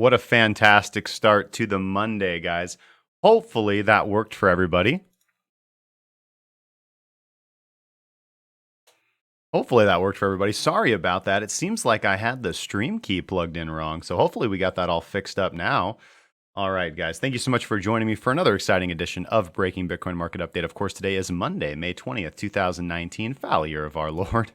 What a fantastic start to the Monday, guys. Hopefully that worked for everybody. Sorry about that. It seems like I had the stream key plugged in wrong. So hopefully we got that all fixed up now. All right, guys. Thank you so much for joining me for another exciting edition of Breaking Bitcoin Market Update. Of course, today is Monday, May 20th, 2019, foul year of our Lord.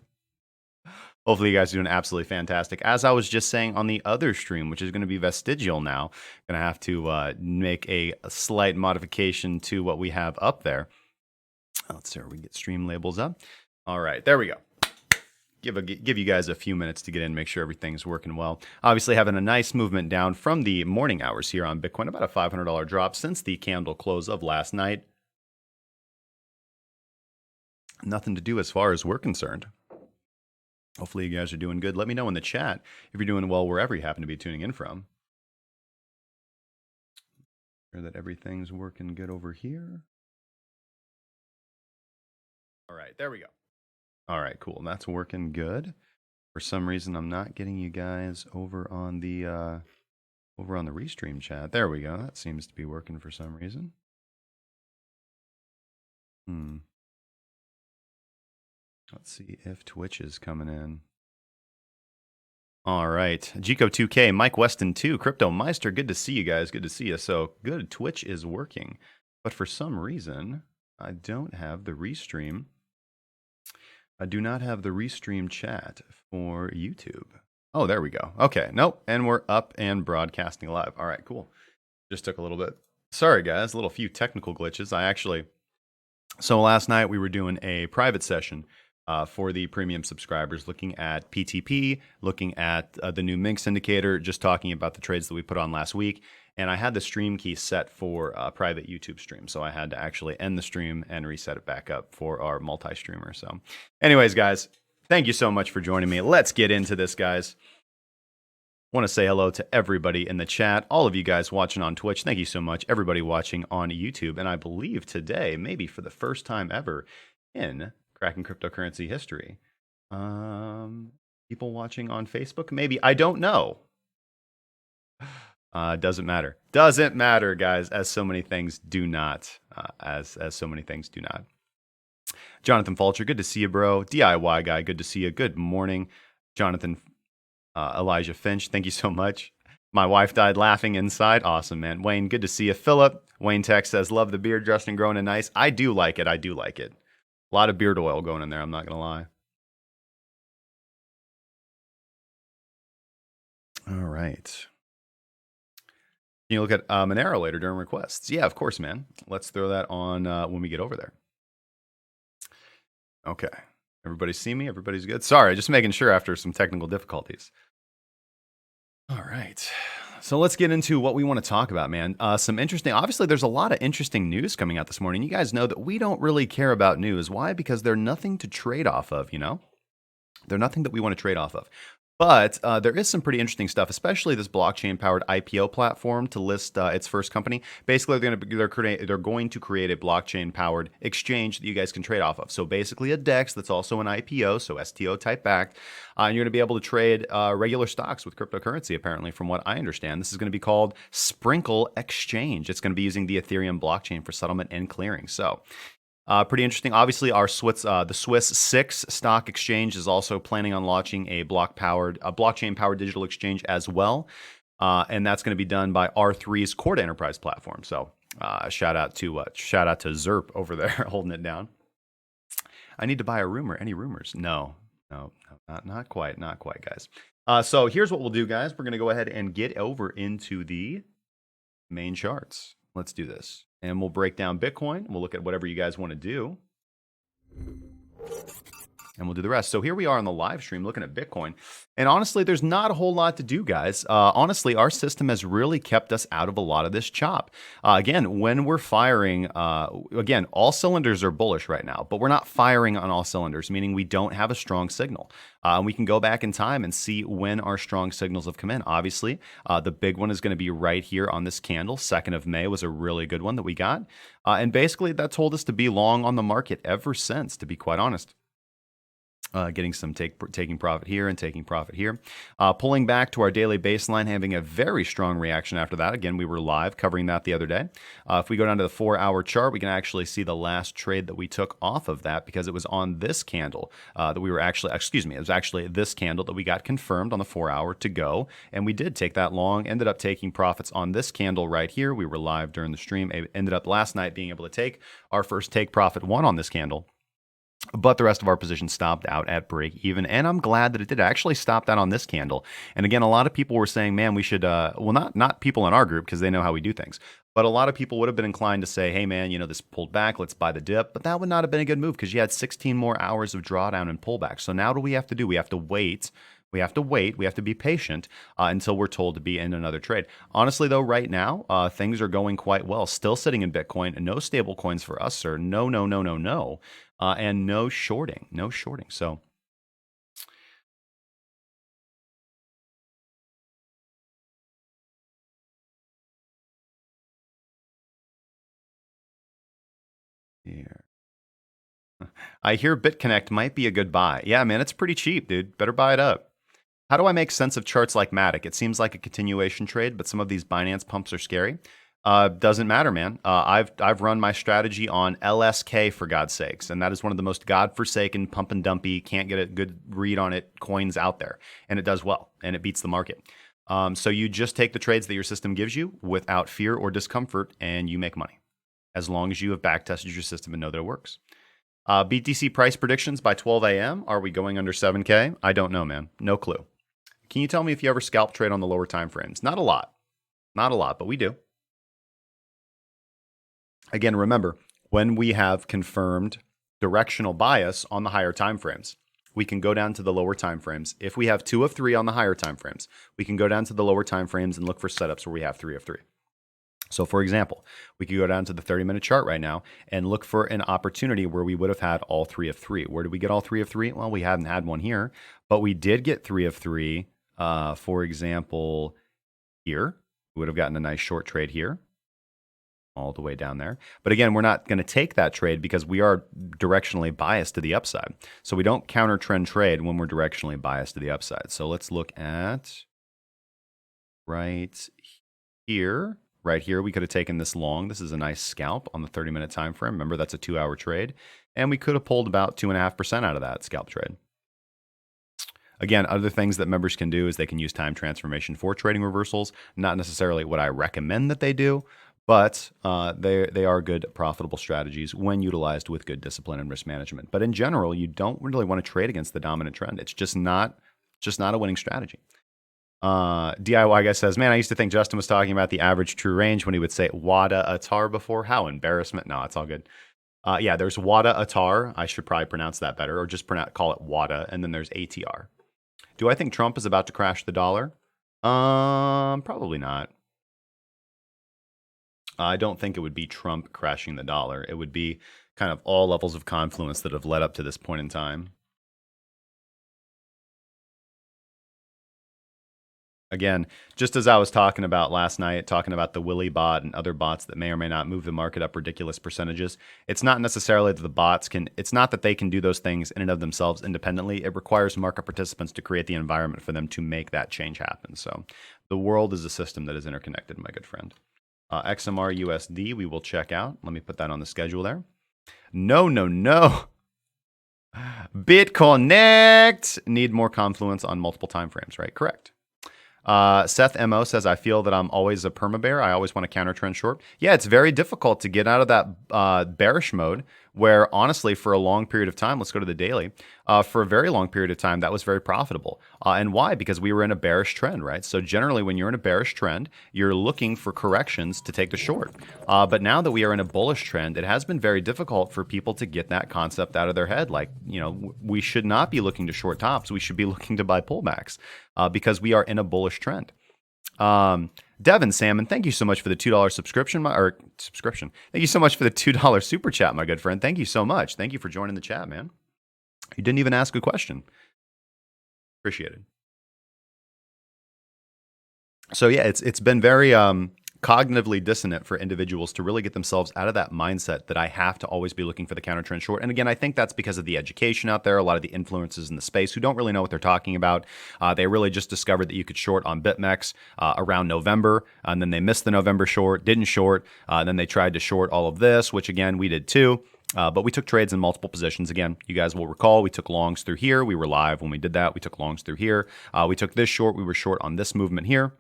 Hopefully you guys are doing absolutely fantastic. As I was just saying on the other stream, which is going to be vestigial now, going to have to make a slight modification to what we have up there. Let's see, we get stream labels up. All right, there we go. Give you guys a few minutes to get in, make sure everything's working well. Obviously having a nice movement down from the morning hours here on Bitcoin, about a $500 drop since the candle close of last night. Nothing to do as far as we're concerned. Hopefully you guys are doing good. Let me know in the chat if you're doing well wherever you happen to be tuning in from. Sure that everything's working good over here. All right, there we go. All right, cool. That's working good. For some reason, I'm not getting you guys over on the restream chat. There we go. That seems to be working for some reason. Let's see if Twitch is coming in. All right. Gico2K, Mike Weston 2, Crypto Meister. Good to see you guys. Good to see you. So good. Twitch is working. But for some reason, I don't have the restream. I do not have the restream chat for YouTube. Oh, there we go. Okay. Nope. And we're up and broadcasting live. All right, cool. Just took a little bit. Sorry, guys. A few technical glitches. So last night we were doing a private session for the premium subscribers, looking at PTP, looking at the new Minx indicator, just talking about the trades that we put on last week. And I had the stream key set for a private YouTube stream. So I had to actually end the stream and reset it back up for our multi-streamer. So anyways, guys, thank you so much for joining me. Let's get into this, guys. I want to say hello to everybody in the chat. All of you guys watching on Twitch, thank you so much. Everybody watching on YouTube. And I believe today, maybe for the first time ever in Cracking Cryptocurrency history, people watching on Facebook, maybe. I don't know. Doesn't matter. Doesn't matter, guys, as so many things do not. As so many things do not. Jonathan Fulcher, good to see you, bro. DIY guy, good to see you. Good morning. Jonathan Elijah Finch, thank you so much. My wife died laughing inside. Awesome, man. Wayne, good to see you. Philip, Wayne Tech says, love the beard, Justin, growing and nice. I do like it. I do like it. A lot of beard oil going in there, I'm not going to lie. All right. Can you look at Monero later during requests? Yeah, of course, man. Let's throw that on when we get over there. Okay. Everybody see me? Everybody's good? Sorry, just making sure after some technical difficulties. All right. So let's get into what we want to talk about, man. Obviously, there's a lot of interesting news coming out this morning. You guys know that we don't really care about news. Why? Because they're nothing to trade off of, you know? They're nothing that we want to trade off of. But there is some pretty interesting stuff, especially this blockchain-powered IPO platform to list its first company. Basically, they're going to create a blockchain-powered exchange that you guys can trade off of. So basically a DEX that's also an IPO, so STO type backed. And you're going to be able to trade regular stocks with cryptocurrency, apparently, from what I understand. This is going to be called Sprinkle Exchange. It's going to be using the Ethereum blockchain for settlement and clearing. So pretty interesting. Obviously, the Swiss 6 stock exchange is also planning on launching a blockchain-powered digital exchange as well, and that's going to be done by R3's Core Enterprise platform. So, shout out to Zerp over there holding it down. I need to buy a rumor. Any rumors? No, not quite, guys. So here's what we'll do, guys. We're going to go ahead and get over into the main charts. Let's do this. And we'll break down Bitcoin. We'll look at whatever you guys want to do. And we'll do the rest. So here we are on the live stream looking at Bitcoin. And honestly, there's not a whole lot to do, guys. Honestly, our system has really kept us out of a lot of this chop. Again, when we're firing, all cylinders are bullish right now, but we're not firing on all cylinders, meaning we don't have a strong signal. We can go back in time and see when our strong signals have come in. Obviously, the big one is going to be right here on this candle. 2nd of May was a really good one that we got. And basically, that told us to be long on the market ever since, to be quite honest. Getting some taking profit here and taking profit here. Pulling back to our daily baseline, having a very strong reaction after that. Again, we were live covering that the other day. If we go down to the 4-hour chart, we can actually see the last trade that we took off of that because it was on this candle that we were actually, it was actually this candle that we got confirmed on the 4-hour to go. And we did take that long, ended up taking profits on this candle right here. We were live during the stream, ended up last night being able to take our first take profit one on this candle. But the rest of our position stopped out at break even. And I'm glad that it did. I actually stopped out on this candle. And again, a lot of people were saying, man, we should, well, not people in our group because they know how we do things. But a lot of people would have been inclined to say, hey, man, this pulled back. Let's buy the dip. But that would not have been a good move because you had 16 more hours of drawdown and pullback. So now what do we have to do? We have to wait. We have to wait. We have to be patient until we're told to be in another trade. Honestly, though, right now, things are going quite well. Still sitting in Bitcoin. No stable coins for us, sir. No, no, no, no, no. And no shorting. No shorting. So here. I hear BitConnect might be a good buy. Yeah, man, it's pretty cheap, dude. Better buy it up. How do I make sense of charts like Matic? It seems like a continuation trade, but some of these Binance pumps are scary. Doesn't matter, man. I've run my strategy on LSK for God's sakes, and that is one of the most godforsaken pump and dumpy, can't get a good read on it coins out there, and it does well, and it beats the market. So you just take the trades that your system gives you without fear or discomfort, and you make money, as long as you have backtested your system and know that it works. BTC price predictions by 12 a.m. Are we going under 7K? I don't know, man. No clue. Can you tell me if you ever scalp trade on the lower time frames? Not a lot. Not a lot, but we do. Again, remember, when we have confirmed directional bias on the higher time frames, we can go down to the lower time frames. If we have 2 of 3 on the higher time frames, we can go down to the lower time frames and look for setups where we have 3 of 3. So for example, we could go down to the 30-minute chart right now and look for an opportunity where we would have had all 3 of 3. Where did we get all 3 of 3? Well, we haven't had one here, but we did get 3 of 3. For example, here, we would have gotten a nice short trade here, all the way down there. But again, we're not going to take that trade because we are directionally biased to the upside. So we don't counter trend trade when we're directionally biased to the upside. So let's look at right here. Right here, we could have taken this long. This is a nice scalp on the 30-minute time frame. Remember, that's a 2-hour trade. And we could have pulled about 2.5% out of that scalp trade. Again, other things that members can do is they can use time transformation for trading reversals. Not necessarily what I recommend that they do, but they are good, profitable strategies when utilized with good discipline and risk management. But in general, you don't really want to trade against the dominant trend. It's just not a winning strategy. DIY guy says, man, I used to think Justin was talking about the average true range when he would say WADA ATAR before. How embarrassment. No, it's all good. Yeah, there's WADA ATAR. I should probably pronounce that better, or just call it WADA. And then there's ATR. Do I think Trump is about to crash the dollar? Probably not. I don't think it would be Trump crashing the dollar. It would be kind of all levels of confluence that have led up to this point in time. Again, just as I was talking about last night, talking about the Willy bot and other bots that may or may not move the market up ridiculous percentages, it's not necessarily that the bots it's not that they can do those things in and of themselves independently. It requires market participants to create the environment for them to make that change happen. So the world is a system that is interconnected, my good friend. XMR USD, we will check out. Let me put that on the schedule there. No. BitConnect need more confluence on multiple time frames, right? Correct. Seth MO says, I feel that I'm always a perma bear. I always want to counter trend short. Yeah, it's very difficult to get out of that bearish mode where honestly for a long period of time, let's go to the daily, for a very long period of time, that was very profitable. And why? Because we were in a bearish trend, right? So generally when you're in a bearish trend, you're looking for corrections to take the short. But now that we are in a bullish trend, it has been very difficult for people to get that concept out of their head. Like, we should not be looking to short tops. We should be looking to buy pullbacks because we are in a bullish trend. Devin Salmon, thank you so much for the $2 subscription. Thank you so much for the $2 super chat, my good friend. Thank you so much. Thank you for joining the chat, man. You didn't even ask a question. Appreciate it. So yeah, it's been very cognitively dissonant for individuals to really get themselves out of that mindset that I have to always be looking for the counter trend short. And again, I think that's because of the education out there, a lot of the influencers in the space who don't really know what they're talking about. They really just discovered that you could short on BitMEX around November, and then they missed the November short, didn't short. Then they tried to short all of this, which again, we did too. But we took trades in multiple positions. Again, you guys will recall we took longs through here. We were live when we did that. We took longs through here. We took this short. We were short on this movement here.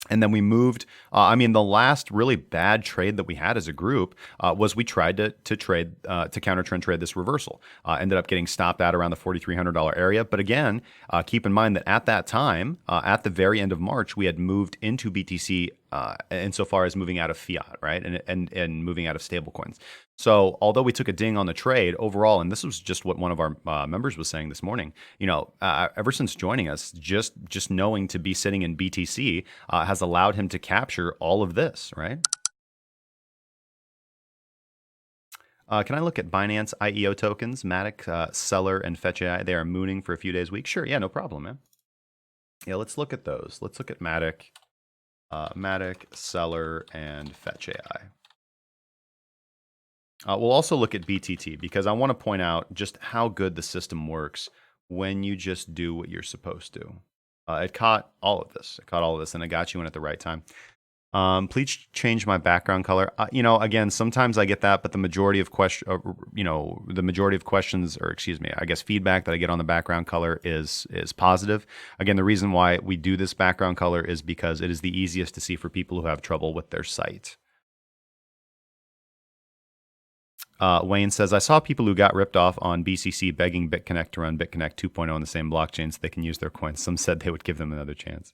And then we moved. The last really bad trade that we had as a group was we tried to trade to counter trend trade this reversal. Ended up getting stopped at around the $4,300 area. But again, keep in mind that at that time, at the very end of March, we had moved into BTC insofar as moving out of fiat, right, and moving out of stablecoins. So although we took a ding on the trade overall, and this was just what one of our members was saying this morning, ever since joining us, just knowing to be sitting in BTC has allowed him to capture all of this, right? Can I look at Binance IEO tokens, Matic, Seller, and Fetch AI? They are mooning for a few days a week. Sure, yeah, no problem, man. Yeah, let's look at those. Let's look at Matic, Seller, and Fetch AI. We'll also look at BTT because I want to point out just how good the system works when you just do what you're supposed to. It caught all of this. And it got you in at the right time. Please change my background color. Again, sometimes I get that, but the majority of questions, or excuse me, I guess feedback that I get on the background color is positive. Again, the reason why we do this background color is because it is the easiest to see for people who have trouble with their site. Wayne says, I saw people who got ripped off on BCC begging BitConnect to run BitConnect 2.0 on the same blockchain so they can use their coins. Some said they would give them another chance.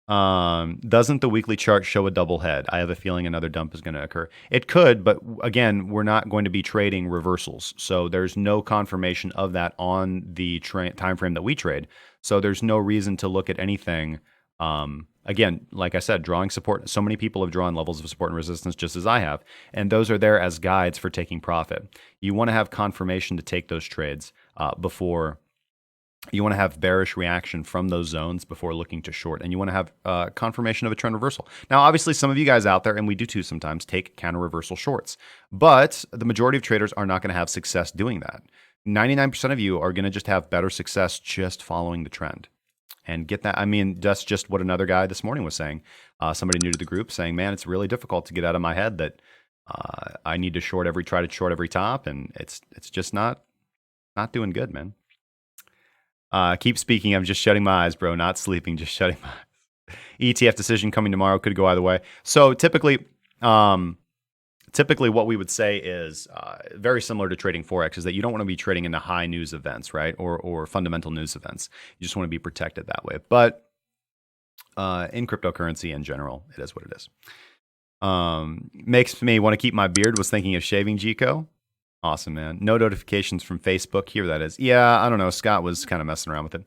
Doesn't the weekly chart show a double head? I have a feeling another dump is going to occur. It could, but again, we're not going to be trading reversals. So there's no confirmation of that on the time frame that we trade. So there's no reason to look at anything. Again, like I said, drawing support. So many people have drawn levels of support and resistance just as I have. And those are there as guides for taking profit. You want to have confirmation to take those trades before you want to have bearish reaction from those zones before looking to short. And you want to have confirmation of a trend reversal. Now, obviously, some of you guys out there, and we do too sometimes, take counter reversal shorts. But the majority of traders are not going to have success doing that. 99% of you are going to just have better success just following the trend. And get that. That's just what another guy this morning was saying. Somebody new to the group saying, man, it's really difficult to get out of my head that I need to try to short every top. And it's just not doing good, man. Keep speaking. I'm just shutting my eyes, bro. Not sleeping, just shutting my eyes. ETF decision coming tomorrow, could go either way. So typically what we would say is very similar to trading Forex is that you don't want to be trading into high news events, right? Or fundamental news events. You just want to be protected that way. But in cryptocurrency in general, it is what it is. Makes me want to keep my beard. Was thinking of shaving Gico. Awesome, man. No notifications from Facebook. Here that is. Yeah, I don't know. Scott was kind of messing around with it.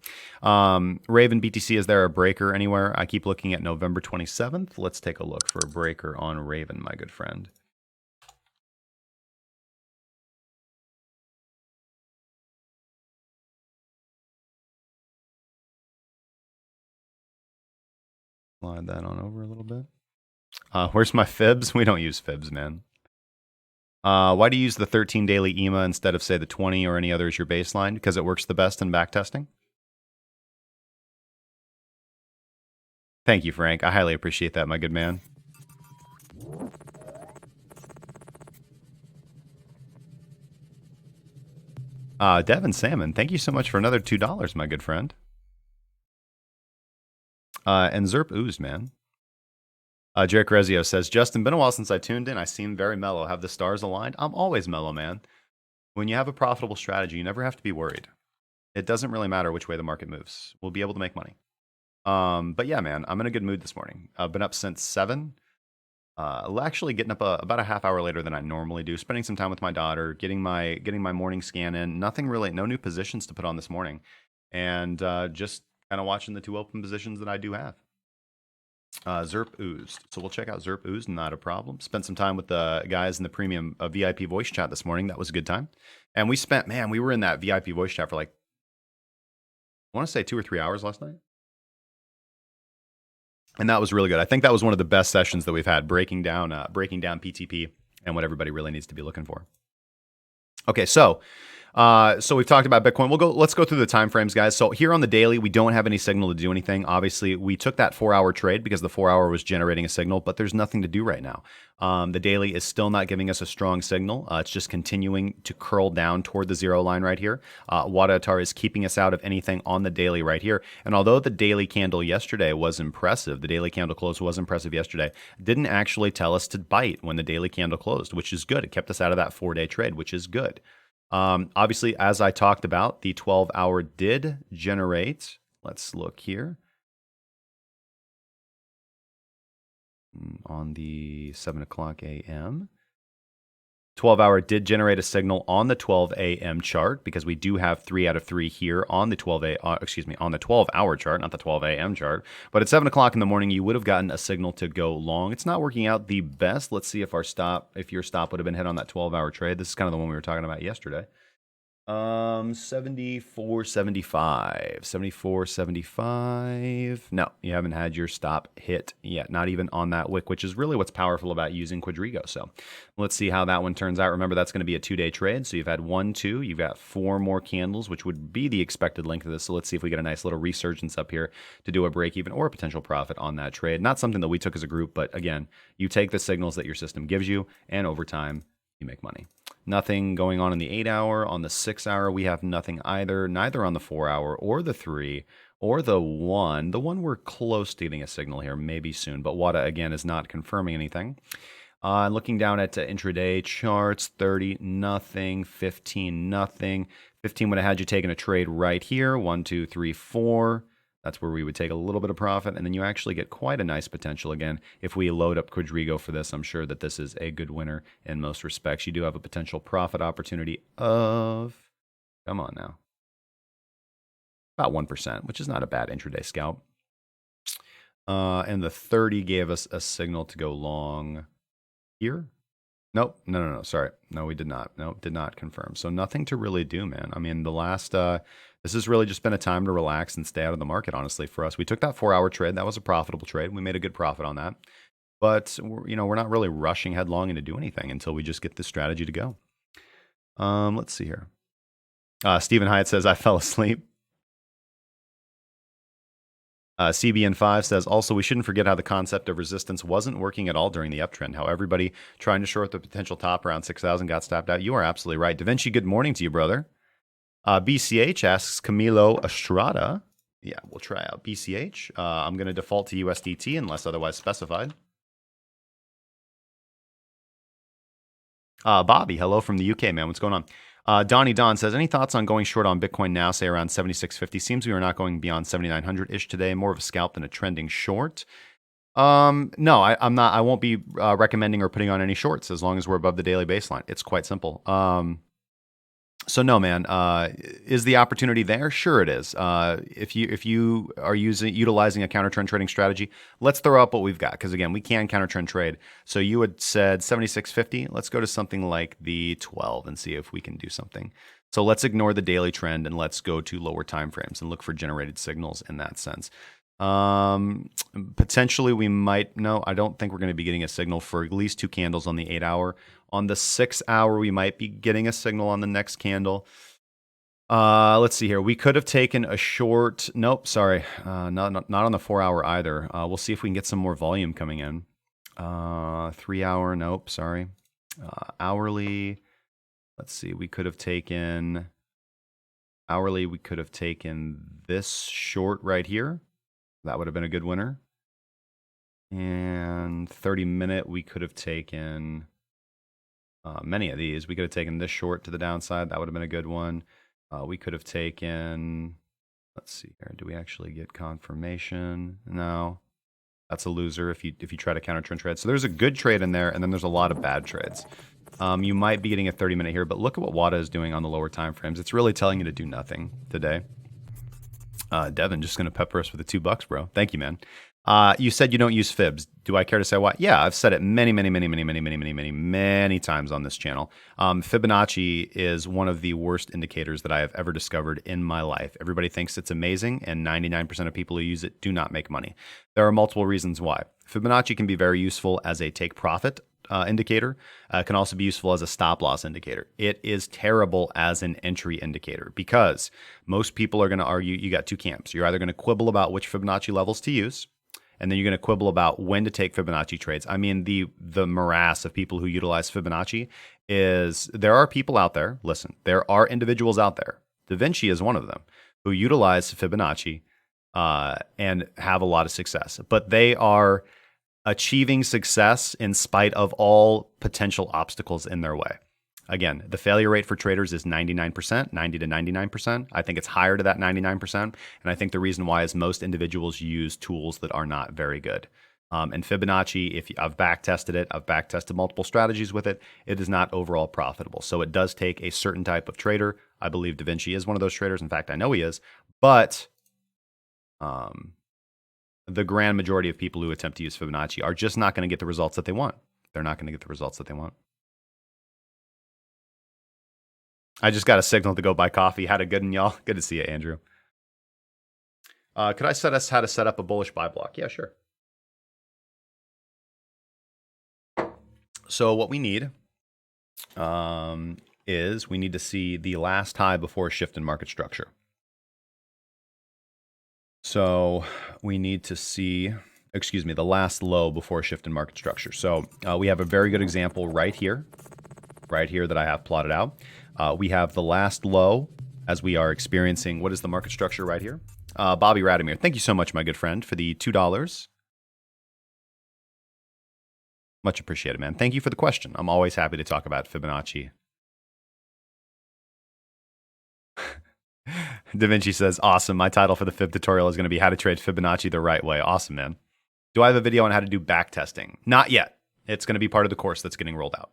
Raven BTC, is there a breaker anywhere? I keep looking at November 27th. Let's take a look for a breaker on Raven, my good friend. Slide that on over a little bit. Where's my fibs? We don't use fibs, man. Why do you use the 13 daily EMA instead of, say, the 20 or any other as your baseline? Because it works the best in backtesting? Thank you, Frank. I highly appreciate that, my good man. Devin Salmon, thank you so much for another $2, my good friend. And Zerp Ooze, man. Jarek Rezio says, Justin, been a while since I tuned in. I seem very mellow. Have the stars aligned? I'm always mellow, man. When you have a profitable strategy, you never have to be worried. It doesn't really matter which way the market moves. We'll be able to make money. But yeah, man, I'm in a good mood this morning. I've been up since 7. Actually getting up about a half hour later than I normally do. Spending some time with my daughter, getting my morning scan in. No new positions to put on this morning. And just kind of watching the 2 open positions that I do have. Zerp oozed. So we'll check out Zerp oozed, not a problem. Spent some time with the guys in the premium VIP voice chat this morning. That was a good time. And we were in that VIP voice chat for like, I want to say 2 or 3 hours last night. And that was really good. I think that was one of the best sessions that we've had, breaking down PTP and what everybody really needs to be looking for. Okay, so we've talked about Bitcoin. Let's go through the time frames, guys. So here on the daily, we don't have any signal to do anything. Obviously, we took that 4-hour trade because the 4-hour was generating a signal, but there's nothing to do right now. The daily is still not giving us a strong signal. It's just continuing to curl down toward the zero line right here. Wadatar is keeping us out of anything on the daily right here. And although the daily candle yesterday was impressive, the daily candle close was impressive yesterday, didn't actually tell us to bite when the daily candle closed, which is good. It kept us out of that 4-day trade, which is good. Obviously, as I talked about, the 12-hour did generate. Let's look here. On the 7 o'clock a.m. 12-hour did generate a signal on the 12 a.m. chart because we do have 3 out of 3 here on the 12-hour chart, not the 12 a.m. chart. But at 7 o'clock in the morning, you would have gotten a signal to go long. It's not working out the best. Let's see if your stop would have been hit on that 12-hour trade. This is kind of the one we were talking about yesterday. 74.75. No, you haven't had your stop hit yet. Not even on that wick, which is really what's powerful about using Quadriga. So let's see how that one turns out. Remember, that's going to be a 2-day trade. So you've had 1, 2, you've got 4 more candles, which would be the expected length of this. So let's see if we get a nice little resurgence up here to do a break even or a potential profit on that trade. Not something that we took as a group, but again, you take the signals that your system gives you, and over time, you make money. Nothing going on in the 8-hour. On the 6-hour, we have nothing either. Neither on the 4-hour or the 3 or the 1. The 1, we're close to getting a signal here, maybe soon. But WADA, again, is not confirming anything. Looking down at intraday charts, 30, nothing. 15, nothing. 15 would have had you taking a trade right here. 1, 2, 3, 4. That's where we would take a little bit of profit, and then you actually get quite a nice potential again. If we load up Quadriga for this, I'm sure that this is a good winner in most respects. You do have a potential profit opportunity of, come on now, about 1%, which is not a bad intraday scalp. And the 30 gave us a signal to go long here. Nope, no, sorry. No, we did not. Nope, did not confirm. So nothing to really do, man. I mean, the last... this has really just been a time to relax and stay out of the market, honestly, for us. We took that 4-hour trade. That was a profitable trade. We made a good profit on that. But, we're not really rushing headlong into do anything until we just get this strategy to go. Let's see here. Stephen Hyatt says, I fell asleep. CBN5 says, also, we shouldn't forget how the concept of resistance wasn't working at all during the uptrend. How everybody trying to short the potential top around 6,000 got stopped out. You are absolutely right. Da Vinci, good morning to you, brother. BCH asks Camilo Estrada. Yeah, we'll try out BCH. I'm going to default to USDT unless otherwise specified. Bobby, hello from the UK, man. What's going on? Donnie Don says, any thoughts on going short on Bitcoin now, say around 7650? Seems we are not going beyond 7900-ish today. More of a scalp than a trending short. No, I'm not. I won't be recommending or putting on any shorts as long as we're above the daily baseline. It's quite simple. So no, man. Is the opportunity there? Sure, it is. If you are utilizing a counter trend trading strategy, let's throw up what we've got, because again, we can counter trend trade. So you had said 7650. Let's go to something like the 12 and see if we can do something. So let's ignore the daily trend and let's go to lower time frames and look for generated signals in that sense. Potentially we might. No, I don't think we're going to be getting a signal for at least 2 candles on the 8-hour. On the 6-hour, we might be getting a signal on the next candle. Let's see here. We could have taken a short. Nope, sorry. Not on the 4-hour either. We'll see if we can get some more volume coming in. 3-hour. Nope, sorry. Hourly. Let's see. We could have taken hourly. We could have taken this short right here. That would have been a good winner. And 30-minute, we could have taken many of these. We could have taken this short to the downside. That would have been a good one. We could have taken, let's see here. Do we actually get confirmation? No. That's a loser if you try to counter trend trade. So there's a good trade in there, and then there's a lot of bad trades. You might be getting a 30-minute here, but look at what WADA is doing on the lower time frames. It's really telling you to do nothing today. Devin, just going to pepper us with the $2, bro. Thank you, man. You said you don't use fibs. Do I care to say why? Yeah, I've said it many times on this channel. Fibonacci is one of the worst indicators that I have ever discovered in my life. Everybody thinks it's amazing, and 99% of people who use it do not make money. There are multiple reasons why. Fibonacci can be very useful as a take profit indicator. It can also be useful as a stop loss indicator. It is terrible as an entry indicator because most people are going to argue you got two camps. You're either going to quibble about which Fibonacci levels to use, and then you're going to quibble about when to take Fibonacci trades. I mean, the morass of people who utilize Fibonacci is there are people out there. Listen, there are individuals out there. Da Vinci is one of them who utilize Fibonacci and have a lot of success. But they are achieving success in spite of all potential obstacles in their way. Again, the failure rate for traders is 99%, 90 to 99%. I think it's higher to that 99%. And I think the reason why is most individuals use tools that are not very good. And Fibonacci, I've back tested it, I've back tested multiple strategies with it, it is not overall profitable. So it does take a certain type of trader. I believe Da Vinci is one of those traders. In fact, I know he is. But the grand majority of people who attempt to use Fibonacci are just not going to get the results that they want. They're not going to get the results that they want. I just got a signal to go buy coffee. Had a good one, y'all. Good to see you, Andrew. Could I set us how to set up a bullish buy block? Yeah, sure. So what we need is we need to see the last high before a shift in market structure. So we need to see, the last low before a shift in market structure. So we have a very good example right here that I have plotted out. We have the last low as we are experiencing, what is the market structure right here? Bobby Radomir, thank you so much, my good friend, for the $2. Much appreciated, man. Thank you for the question. I'm always happy to talk about Fibonacci. Da Vinci says, awesome. My title for the Fib tutorial is going to be how to trade Fibonacci the right way. Awesome, man. Do I have a video on how to do back testing? Not yet. It's going to be part of the course that's getting rolled out.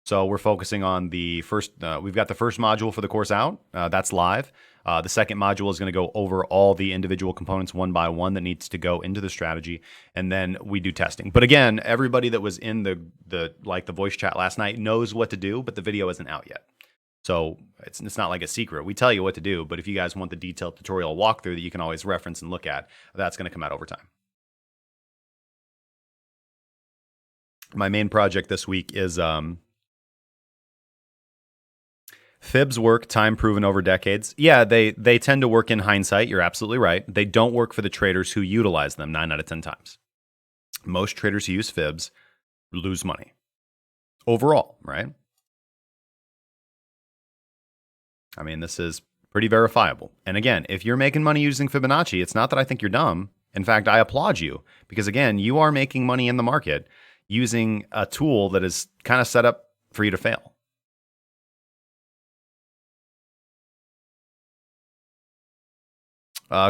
So we're focusing on the first, we've got the first module for the course out. That's live. The second module is going to go over all the individual components one by one that needs to go into the strategy. And then we do testing. But again, everybody that was in the voice chat last night knows what to do, but the video isn't out yet. So it's not like a secret. We tell you what to do, but if you guys want the detailed tutorial walkthrough that you can always reference and look at, that's going to come out over time. My main project this week is Fibs work, time proven over decades. Yeah, they tend to work in hindsight. You're absolutely right. They don't work for the traders who utilize them 9 out of 10 times. Most traders who use Fibs lose money overall, right? I mean, this is pretty verifiable. And again, if you're making money using Fibonacci, it's not that I think you're dumb. In fact, I applaud you because, again, you are making money in the market using a tool that is kind of set up for you to fail.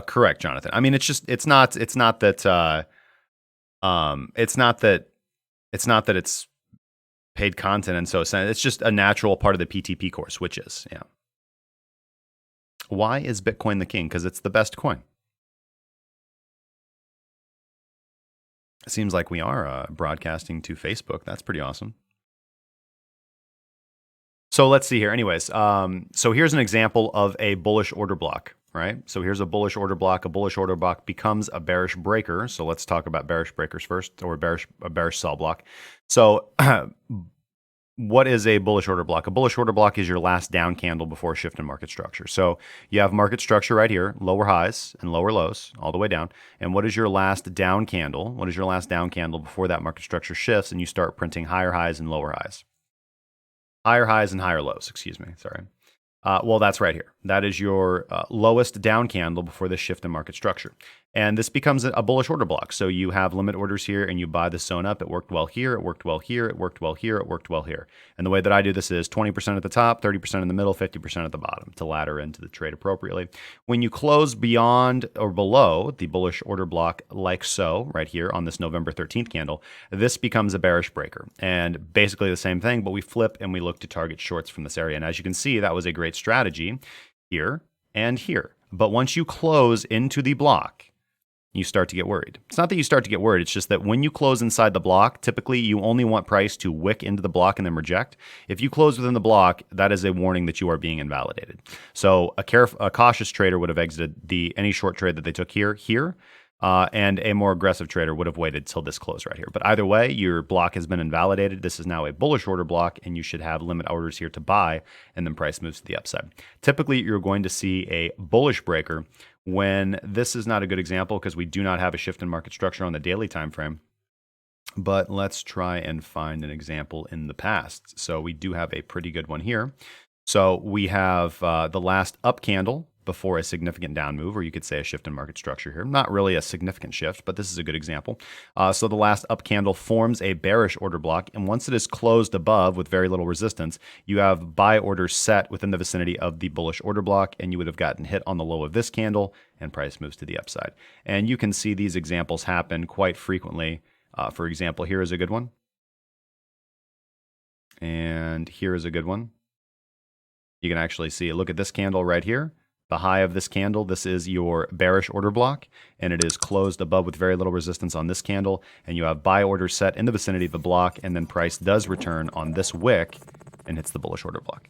Correct, Jonathan. I mean, it's not that it's paid content. And so it's just a natural part of the PTP course, which is, yeah. Why is Bitcoin the king? Because it's the best coin. It seems like we are broadcasting to Facebook. That's pretty awesome. So let's see here. Anyways, so here's an example of a bullish order block, right? So here's a bullish order block. A bullish order block becomes a bearish breaker. So let's talk about bearish breakers first, or a bearish sell block. So what is a bullish order block? A bullish order block is your last down candle before a shift in market structure. So you have market structure right here, lower highs and lower lows all the way down. And what is your last down candle? What is your last down candle before that market structure shifts and you start printing higher highs and lower highs? Higher highs and higher lows, sorry. Well, that's right here. That is your lowest down candle before this shift in market structure. And this becomes a bullish order block. So you have limit orders here and you buy the zone up. It worked well here. It worked well here. It worked well here. It worked well here. And the way that I do this is 20% at the top, 30% in the middle, 50% at the bottom to ladder into the trade appropriately. When you close beyond or below the bullish order block like so right here on this November 13th candle, this becomes a bearish breaker. And basically the same thing, but we flip and we look to target shorts from this area. And as you can see, that was a great strategy here and here. But once you close into the block, you start to get worried. It's not that you start to get worried. It's just that when you close inside the block, typically you only want price to wick into the block and then reject. If you close within the block, that is a warning that you are being invalidated. So a cautious trader would have exited any short trade that they took here, and a more aggressive trader would have waited till this close right here. But either way, your block has been invalidated. This is now a bullish order block, and you should have limit orders here to buy, and then price moves to the upside. Typically, you're going to see a bullish breaker when this is not a good example because we do not have a shift in market structure on the daily time frame. But let's try and find an example in the past. So we do have a pretty good one here. So we have the last up candle before a significant down move, or you could say a shift in market structure here. Not really a significant shift, but this is a good example. So the last up candle forms a bearish order block, and once it is closed above with very little resistance, you have buy orders set within the vicinity of the bullish order block, and you would have gotten hit on the low of this candle, and price moves to the upside. And you can see these examples happen quite frequently. For example, here is a good one. And here is a good one. You can actually see, look at this candle right here. The high of this candle, this is your bearish order block, and it is closed above with very little resistance on this candle, and you have buy orders set in the vicinity of the block, and then price does return on this wick and hits the bullish order block.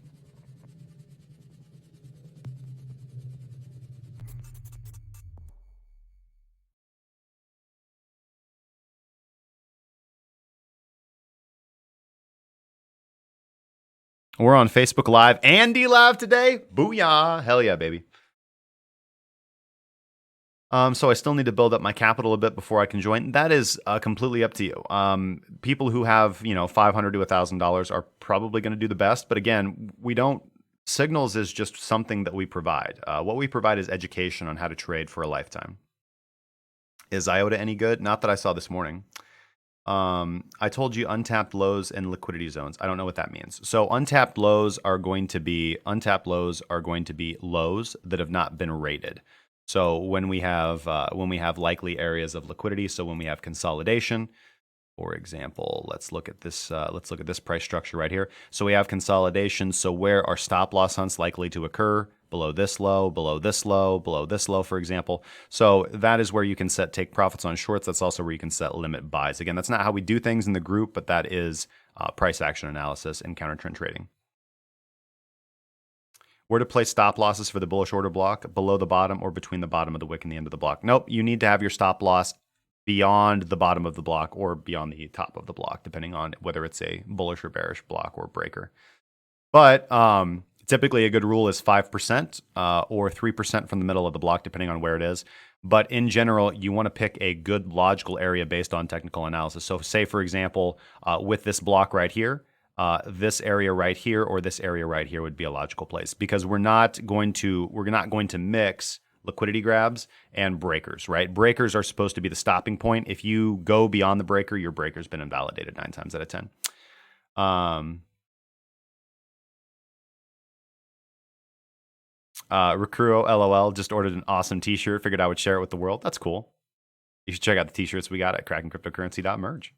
We're on Facebook Live and D-Live today. Booyah. Hell yeah, baby. So I still need to build up my capital a bit before I can join. That is completely up to you. People who have, $500 to $1,000 are probably going to do the best. But again, Signals is just something that we provide. What we provide is education on how to trade for a lifetime. Is IOTA any good? Not that I saw this morning. I told you untapped lows and liquidity zones. I don't know what that means. So untapped lows are going to be lows that have not been rated. So when we have likely areas of liquidity, so when we have consolidation, for example, let's look at this price structure right here. So we have consolidation. So where are stop loss hunts likely to occur? Below this low, below this low, below this low, for example. So that is where you can take profits on shorts. That's also where you can set limit buys. Again, that's not how we do things in the group, but that is price action analysis and counter trend trading. Where to place stop losses for the bullish order block? Below the bottom or between the bottom of the wick and the end of the block? Nope, you need to have your stop loss beyond the bottom of the block or beyond the top of the block, depending on whether it's a bullish or bearish block or breaker. But typically a good rule is 5% or 3% from the middle of the block, depending on where it is. But in general, you want to pick a good logical area based on technical analysis. So say, for example, with this block right here, this area right here or this area right here would be a logical place, because we're not going to mix liquidity grabs and breakers, right? Breakers are supposed to be the stopping point. If you go beyond the breaker, your breaker's been invalidated 9 times out of 10. Recruo LOL just ordered an awesome t-shirt. Figured I would share it with the world. That's cool. You should check out the t-shirts we got at krakencryptocurrency.merge.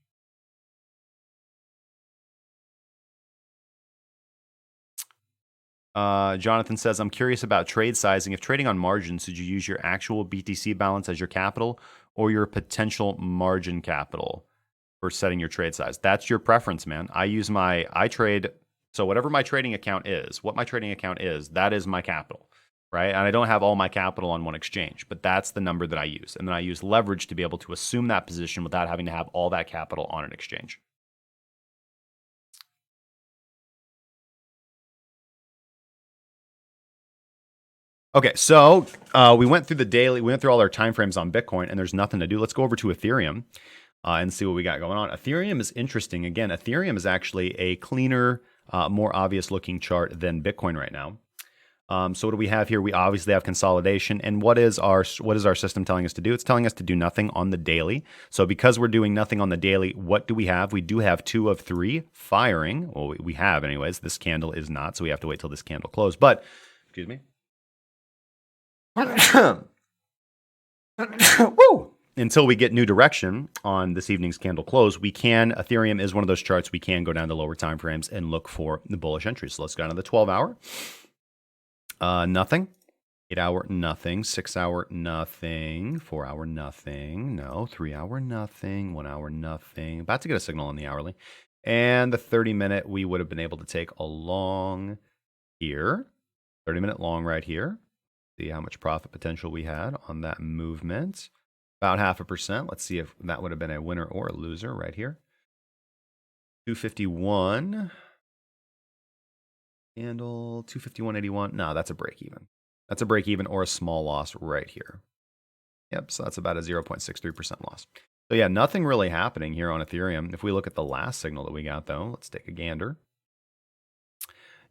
Jonathan says, I'm curious about trade sizing. If trading on margins, should you use your actual BTC balance as your capital or your potential margin capital for setting your trade size? That's your preference, man. I trade. So whatever my trading account is, that is my capital, right? And I don't have all my capital on one exchange, but that's the number that I use. And then I use leverage to be able to assume that position without having to have all that capital on an exchange. Okay, so we went through the daily, we went through all our time frames on Bitcoin, and there's nothing to do. Let's go over to Ethereum and see what we got going on. Ethereum is interesting. Again, Ethereum is actually a cleaner, more obvious looking chart than Bitcoin right now. So what do we have here? We obviously have consolidation. And what is our system telling us to do? It's telling us to do nothing on the daily. So because we're doing nothing on the daily, what do we have? We do have 2 of 3 firing. Well, we have anyways. This candle is not, so we have to wait till this candle closes. But, excuse me. Woo! Until we get new direction on this evening's candle close, Ethereum is one of those charts we can go down to lower time frames and look for the bullish entries. So let's go down to the 12-hour. Nothing. 8-hour, nothing. 6-hour, nothing. 4-hour, nothing. No. 3-hour, nothing. 1-hour, nothing. About to get a signal on the hourly. And the 30-minute, we would have been able to take a long here. 30-minute long right here. See how much profit potential we had on that movement. About 0.5%. Let's see if that would have been a winner or a loser right here. 251. Candle, 251.81. No, that's a break even. That's a break even or a small loss right here. Yep, so that's about a 0.63% loss. So yeah, nothing really happening here on Ethereum. If we look at the last signal that we got, though, let's take a gander.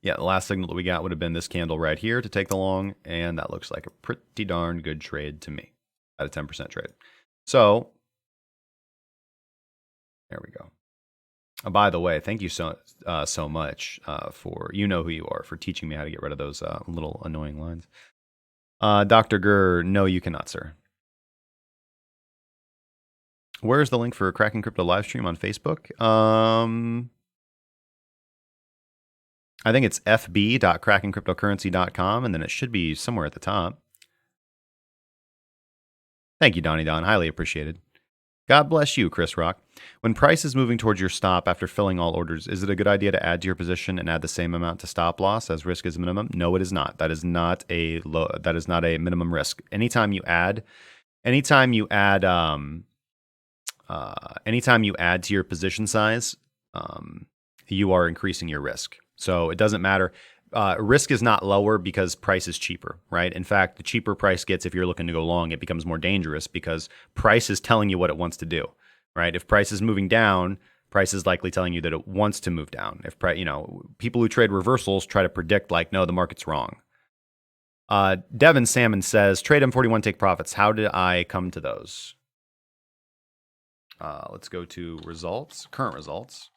Yeah, the last signal that we got would have been this candle right here to take the long, and that looks like a pretty darn good trade to me at a 10% trade. So there we go. By the way, thank you so much for, you know who you are, for teaching me how to get rid of those little annoying lines. Dr. Gurr, no, you cannot, sir. Where's the link for Cracking Crypto live stream on Facebook? I think it's fb.crackingcryptocurrency.com, and then it should be somewhere at the top. Thank you, Donnie Don. Highly appreciated. God bless you, Chris Rock. When price is moving towards your stop after filling all orders, is it a good idea to add to your position and add the same amount to stop loss as risk is minimum? No, it is not. That is not a minimum risk. Anytime you add to your position size, you are increasing your risk. So it doesn't matter. Risk is not lower because price is cheaper, right? In fact, the cheaper price gets, if you're looking to go long, it becomes more dangerous because price is telling you what it wants to do, right? If price is moving down, price is likely telling you that it wants to move down. If people who trade reversals try to predict, like, no, the market's wrong. Devin Salmon says, trade M41, take profits. How did I come to those? Let's go to results, current results.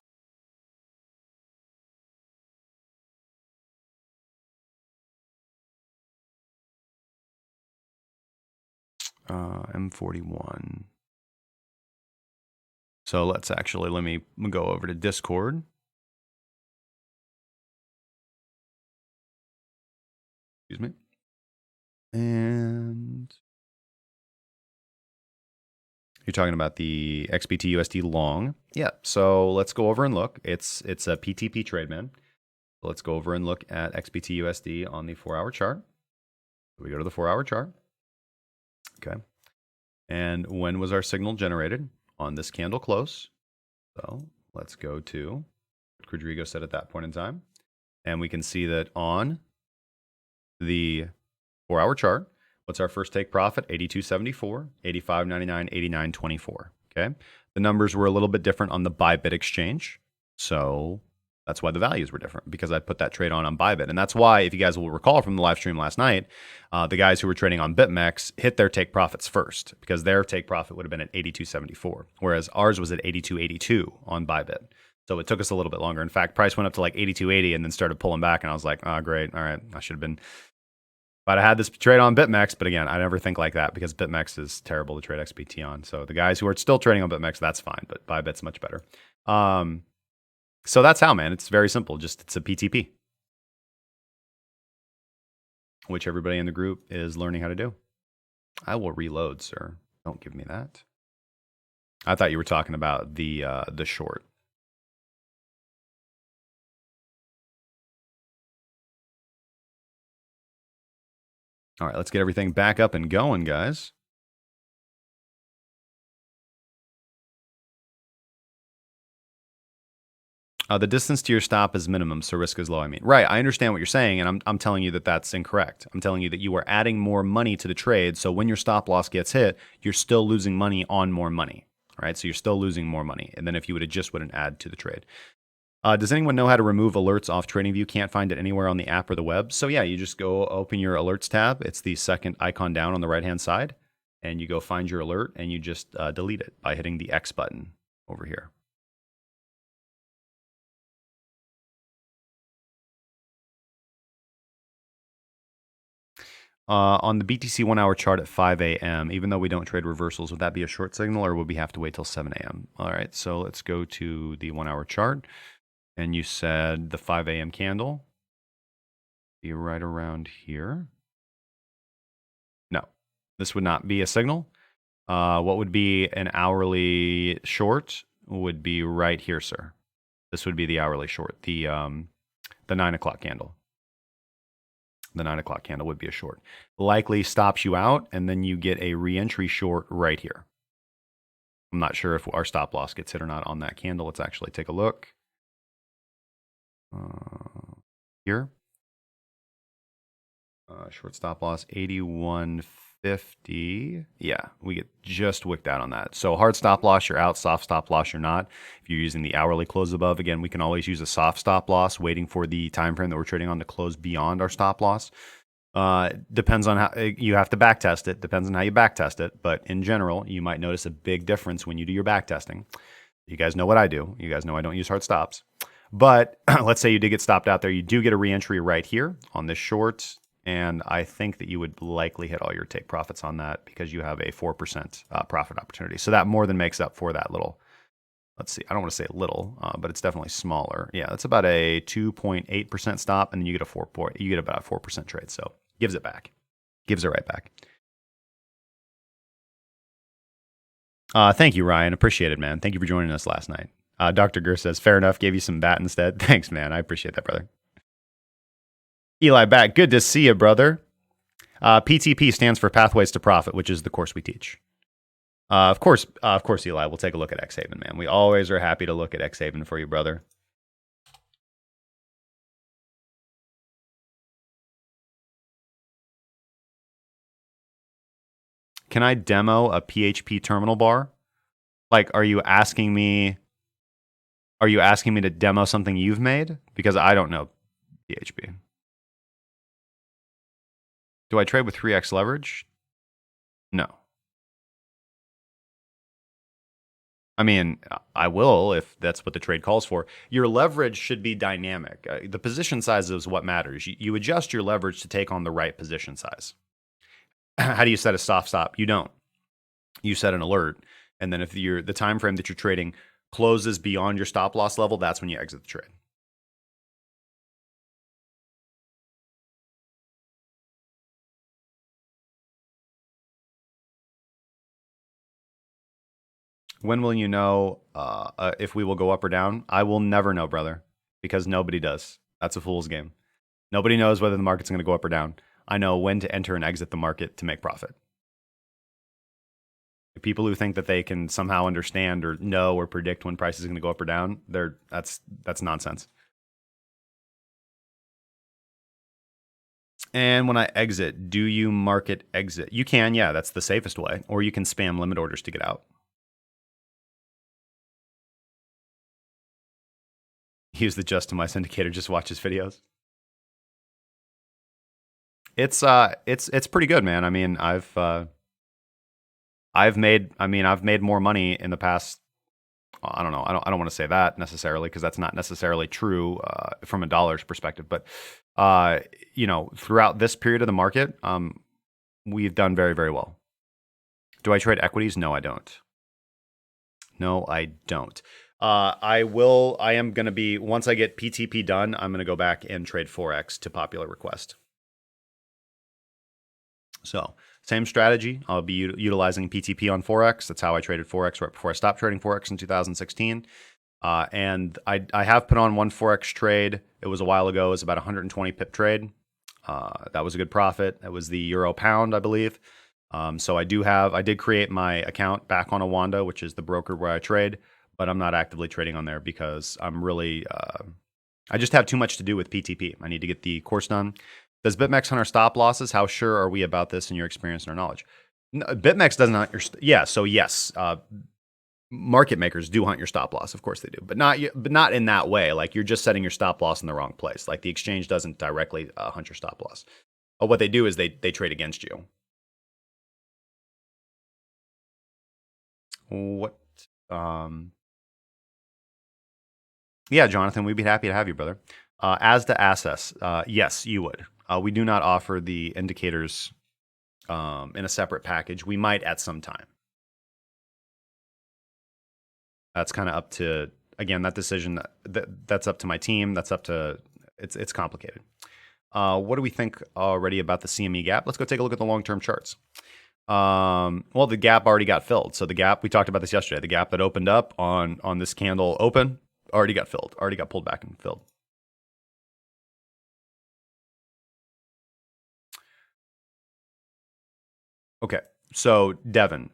M41. So let me go over to Discord. Excuse me. And you're talking about the XBT USD long. Yeah. So let's go over and look. It's a PTP trade, man. Let's go over and look at XBT USD on the 4-hour chart. We go to the 4-hour chart. Okay. And when was our signal generated? On this candle close. So let's go to what Rodrigo said at that point in time. And we can see that on the 4-hour chart, what's our first take profit? 82.74, 85.99, 89.24. Okay. The numbers were a little bit different on the ByBit Exchange. So that's why the values were different, because I put that trade on ByBit. And that's why, if you guys will recall from the live stream last night, the guys who were trading on BitMEX hit their take profits first, because their take profit would have been at 82.74, whereas ours was at 82.82 on ByBit. So it took us a little bit longer. In fact, price went up to like 82.80 and then started pulling back. And I was like, oh, great. All right. I should have been, but I had this trade on BitMEX. But again, I never think like that because BitMEX is terrible to trade XBT on. So the guys who are still trading on BitMEX, that's fine. But ByBit's much better. So that's how, man. It's very simple. Just it's a PTP, which everybody in the group is learning how to do. I will reload, sir. Don't give me that. I thought you were talking about the short. All right, let's get everything back up and going, guys. The distance to your stop is minimum, so risk is low. I mean, right? I understand what you're saying, and I'm telling you that that's incorrect. I'm telling you that you are adding more money to the trade, so when your stop loss gets hit, you're still losing money on more money, right? So you're still losing more money, and then if you wouldn't add to the trade. Does anyone know how to remove alerts off TradingView? Can't find it anywhere on the app or the web. So yeah, you just go open your alerts tab. It's the second icon down on the right-hand side, and you go find your alert, and you just delete it by hitting the X button over here. On the BTC 1-hour chart at 5 a.m., even though we don't trade reversals, would that be a short signal, or would we have to wait till 7 a.m.? All right, so let's go to the 1-hour chart. And you said the 5 a.m. candle be right around here. This would not be a signal. What would be an hourly short would be right here, sir. This would be the hourly short, the 9 o'clock candle. The 9 o'clock candle would be a short. Likely stops you out, and then you get a re-entry short right here. I'm not sure if our stop loss gets hit or not on that candle. Let's actually take a look. Here. Short stop loss, 81.50. Yeah, we get just wicked out on that. So hard stop loss, you're out. Soft stop loss, you're not. If you're using the hourly close above, again, we can always use a soft stop loss, waiting for the time frame that we're trading on to close beyond our stop loss. Depends on how you have to back test it. Depends on how you back test it. But in general, you might notice a big difference when you do your back testing. You guys know what I do. You guys know I don't use hard stops. But let's say you did get stopped out there. You do get a re-entry right here on this short. And I think that you would likely hit all your take profits on that because you have a 4% profit opportunity. So that more than makes up for that little, let's see, I don't want to say little, but it's definitely smaller. Yeah, that's about a 2.8% stop, and then you get you get about a 4% trade. So gives it back. Gives it right back. Thank you, Ryan. Appreciate it, man. Thank you for joining us last night. Dr. Gur says, fair enough. Gave you some bat instead. Thanks, man. I appreciate that, brother. Eli back. Good to see you, brother. PTP stands for Pathways to Profit, which is the course we teach. Of course, Eli, we'll take a look at X-Haven, man. We always are happy to look at X-Haven for you, brother. Can I demo a PHP terminal bar? Like, are you asking me to demo something you've made? Because I don't know PHP. Do I trade with 3x leverage? No. I mean, I will if that's what the trade calls for. Your leverage should be dynamic. The position size is what matters. You adjust your leverage to take on the right position size. How do you set a soft stop? You don't. You set an alert, and then if the time frame that you're trading closes beyond your stop loss level, that's when you exit the trade. When will you know if we will go up or down? I will never know, brother, because nobody does. That's a fool's game. Nobody knows whether the market's going to go up or down. I know when to enter and exit the market to make profit. People who think that they can somehow understand or know or predict when price is going to go up or down, that's nonsense. And when I exit, do you market exit? You can, yeah, that's the safest way. Or you can spam limit orders to get out. Use the just to my syndicator, just watch his videos. It's pretty good, man. I mean, I've made more money in the past. I don't know. I don't want to say that necessarily because that's not necessarily true from a dollar's perspective. But throughout this period of the market, we've done very, very well. Do I trade equities? No, I don't. No, I don't. I will. I am going to be, once I get PTP done, I'm going to go back and trade Forex to popular request. So same strategy. I'll be utilizing PTP on Forex. That's how I traded Forex right before I stopped trading Forex in 2016. And I have put on one Forex trade. It was a while ago. It was about 120 pip trade. That was a good profit. That was the Euro Pound, I believe. So I did create my account back on Awanda, which is the broker where I trade, but I'm not actively trading on there because I'm really, I just have too much to do with PTP. I need to get the course done. Does BitMEX hunt our stop losses? How sure are we about this in your experience and our knowledge? No, BitMEX doesn't hunt your, yes. Market makers do hunt your stop loss. Of course they do, but not in that way. Like you're just setting your stop loss in the wrong place. Like the exchange doesn't directly hunt your stop loss. What they do is they trade against you. What? Yeah, Jonathan, we'd be happy to have you, brother. As to assets, yes, you would. We do not offer the indicators in a separate package. We might at some time. That's kind of up to, again, that decision. That's up to my team. That's up to, it's complicated. What do we think already about the CME gap? Let's go take a look at the long-term charts. Well, the gap already got filled. So the gap, we talked about this yesterday, the gap that opened up on this candle open already got filled, already got pulled back and filled. Okay. So Devin,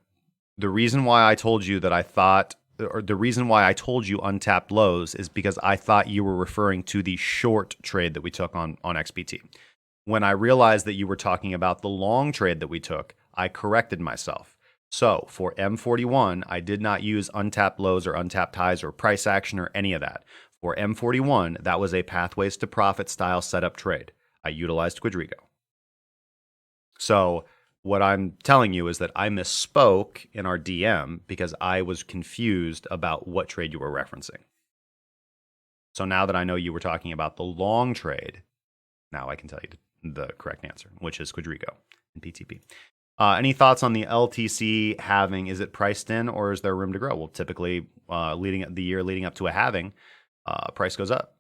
the reason why I told you that I thought, or the reason why I told you untapped lows is because I thought you were referring to the short trade that we took on XBT. When I realized that you were talking about the long trade that we took, I corrected myself. So for M41, I did not use untapped lows or untapped highs or price action or any of that. For M41, that was a pathways to profit style setup trade. I utilized Quadriga. So what I'm telling you is that I misspoke in our DM because I was confused about what trade you were referencing. So now that I know you were talking about the long trade, now I can tell you the correct answer, which is Quadriga and PTP. Any thoughts on the LTC halving? Is it priced in or is there room to grow? Well, typically, the year leading up to a halving, price goes up.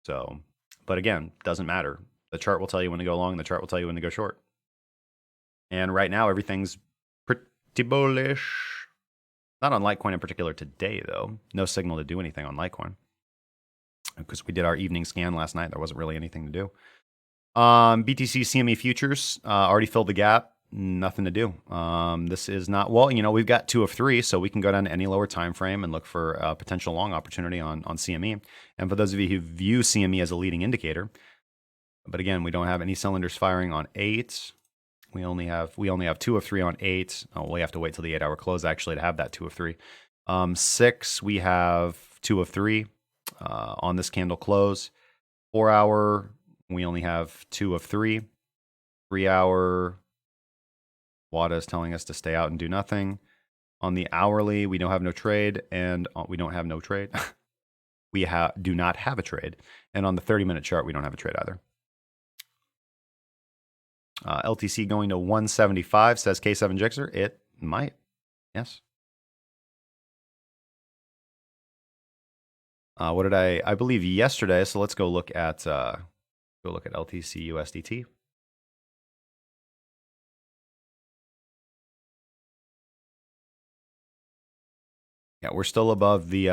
So, but again, doesn't matter. The chart will tell you when to go long. The chart will tell you when to go short. And right now, everything's pretty bullish. Not on Litecoin in particular today, though. No signal to do anything on Litecoin. Because we did our evening scan last night. There wasn't really anything to do. BTC CME futures already filled the gap. Nothing to do. This is not, well, we've got 2 of 3, so we can go down to any lower time frame and look for a potential long opportunity on CME. And for those of you who view CME as a leading indicator, but again, we don't have any cylinders firing on 8. We only have 2 of 3 on 8. Oh, we have to wait till the 8-hour close actually to have that 2 of 3. 6, we have 2 of 3 on this candle close. 4-hour, we only have 2 of 3. 3-hour, WADA is telling us to stay out and do nothing. On the hourly, we don't have no trade, and we don't have no trade. We do not have a trade. And on the 30-minute chart, we don't have a trade either. LTC going to 175, says K7 Jixer. It might, yes. What did I believe yesterday? So let's go look at LTC USDT. Yeah, we're still above the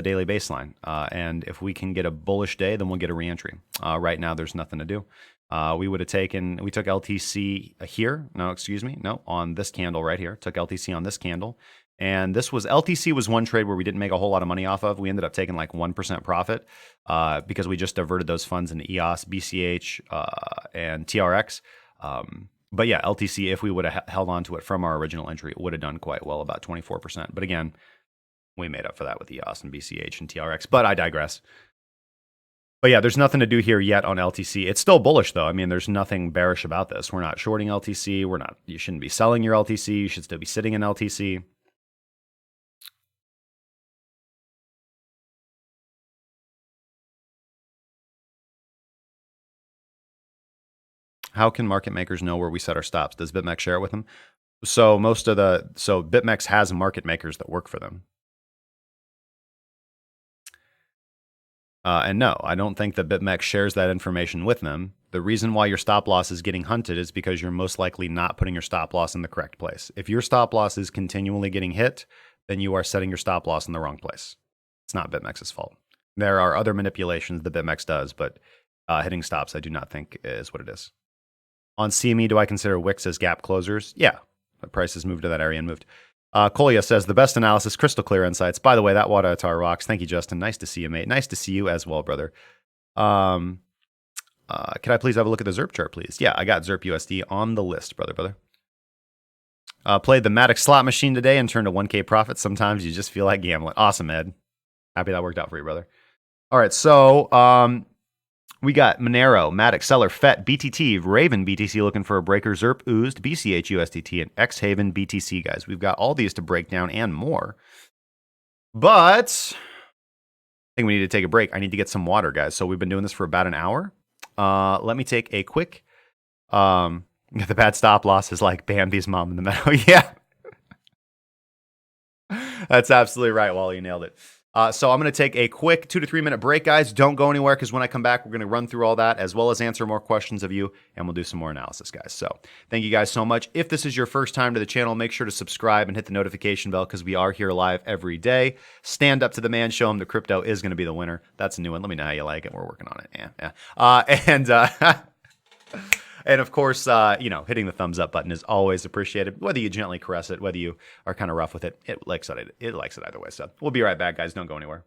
daily baseline, and if we can get a bullish day, then we'll get a reentry. Right now, there's nothing to do. We took LTC here. No, on this candle right here. Took LTC on this candle, and LTC was one trade where we didn't make a whole lot of money off of. We ended up taking like 1% profit because we just diverted those funds into EOS, BCH, and TRX. But yeah, LTC, if we would have held on to it from our original entry, it would have done quite well, about 24%. But again, we made up for that with EOS and BCH and TRX, but I digress. But yeah, there's nothing to do here yet on LTC. It's still bullish though. I mean, there's nothing bearish about this. We're not shorting LTC. You shouldn't be selling your LTC. You should still be sitting in LTC. How can market makers know where we set our stops? Does BitMEX share it with them? So BitMEX has market makers that work for them. And no, I don't think that BitMEX shares that information with them. The reason why your stop loss is getting hunted is because you're most likely not putting your stop loss in the correct place. If your stop loss is continually getting hit, then you are setting your stop loss in the wrong place. It's not BitMEX's fault. There are other manipulations that BitMEX does, but hitting stops I do not think is what it is. On CME, do I consider wicks as gap closers? Yeah, the price has moved to that area and moved. Kolya says, the best analysis, crystal clear insights. By the way, that Wada Atar rocks. Thank you, Justin. Nice to see you, mate. Nice to see you as well, brother. Can I please have a look at the ZERP chart, please? Yeah, I got ZERP USD on the list, brother. Played the Matic slot machine today and turned a 1K profit. Sometimes you just feel like gambling. Awesome, Ed. Happy that worked out for you, brother. All right, so we got Monero, Matic, Seller, FET, BTT, Raven BTC looking for a breaker, ZERP, Oozed, BCH USDT, and X-Haven BTC, guys. We've got all these to break down and more. But I think we need to take a break. I need to get some water, guys. So we've been doing this for about an hour. Let me take a quick... the bad stop loss is like Bambi's mom in the meadow. Yeah. That's absolutely right, Wally. You nailed it. So I'm going to take a quick 2 to 3 minute break, guys. Don't go anywhere, because when I come back, we're going to run through all that as well as answer more questions of you, and we'll do some more analysis, guys. So thank you guys so much. If this is your first time to the channel, make sure to subscribe and hit the notification bell, because we are here live every day. Stand up to the man, show him the crypto is going to be the winner. That's a new one. Let me know how you like it. We're working on it. Yeah. And of course, hitting the thumbs up button is always appreciated. Whether you gently caress it, whether you are kind of rough with it, it likes it either way. So we'll be right back, guys. Don't go anywhere.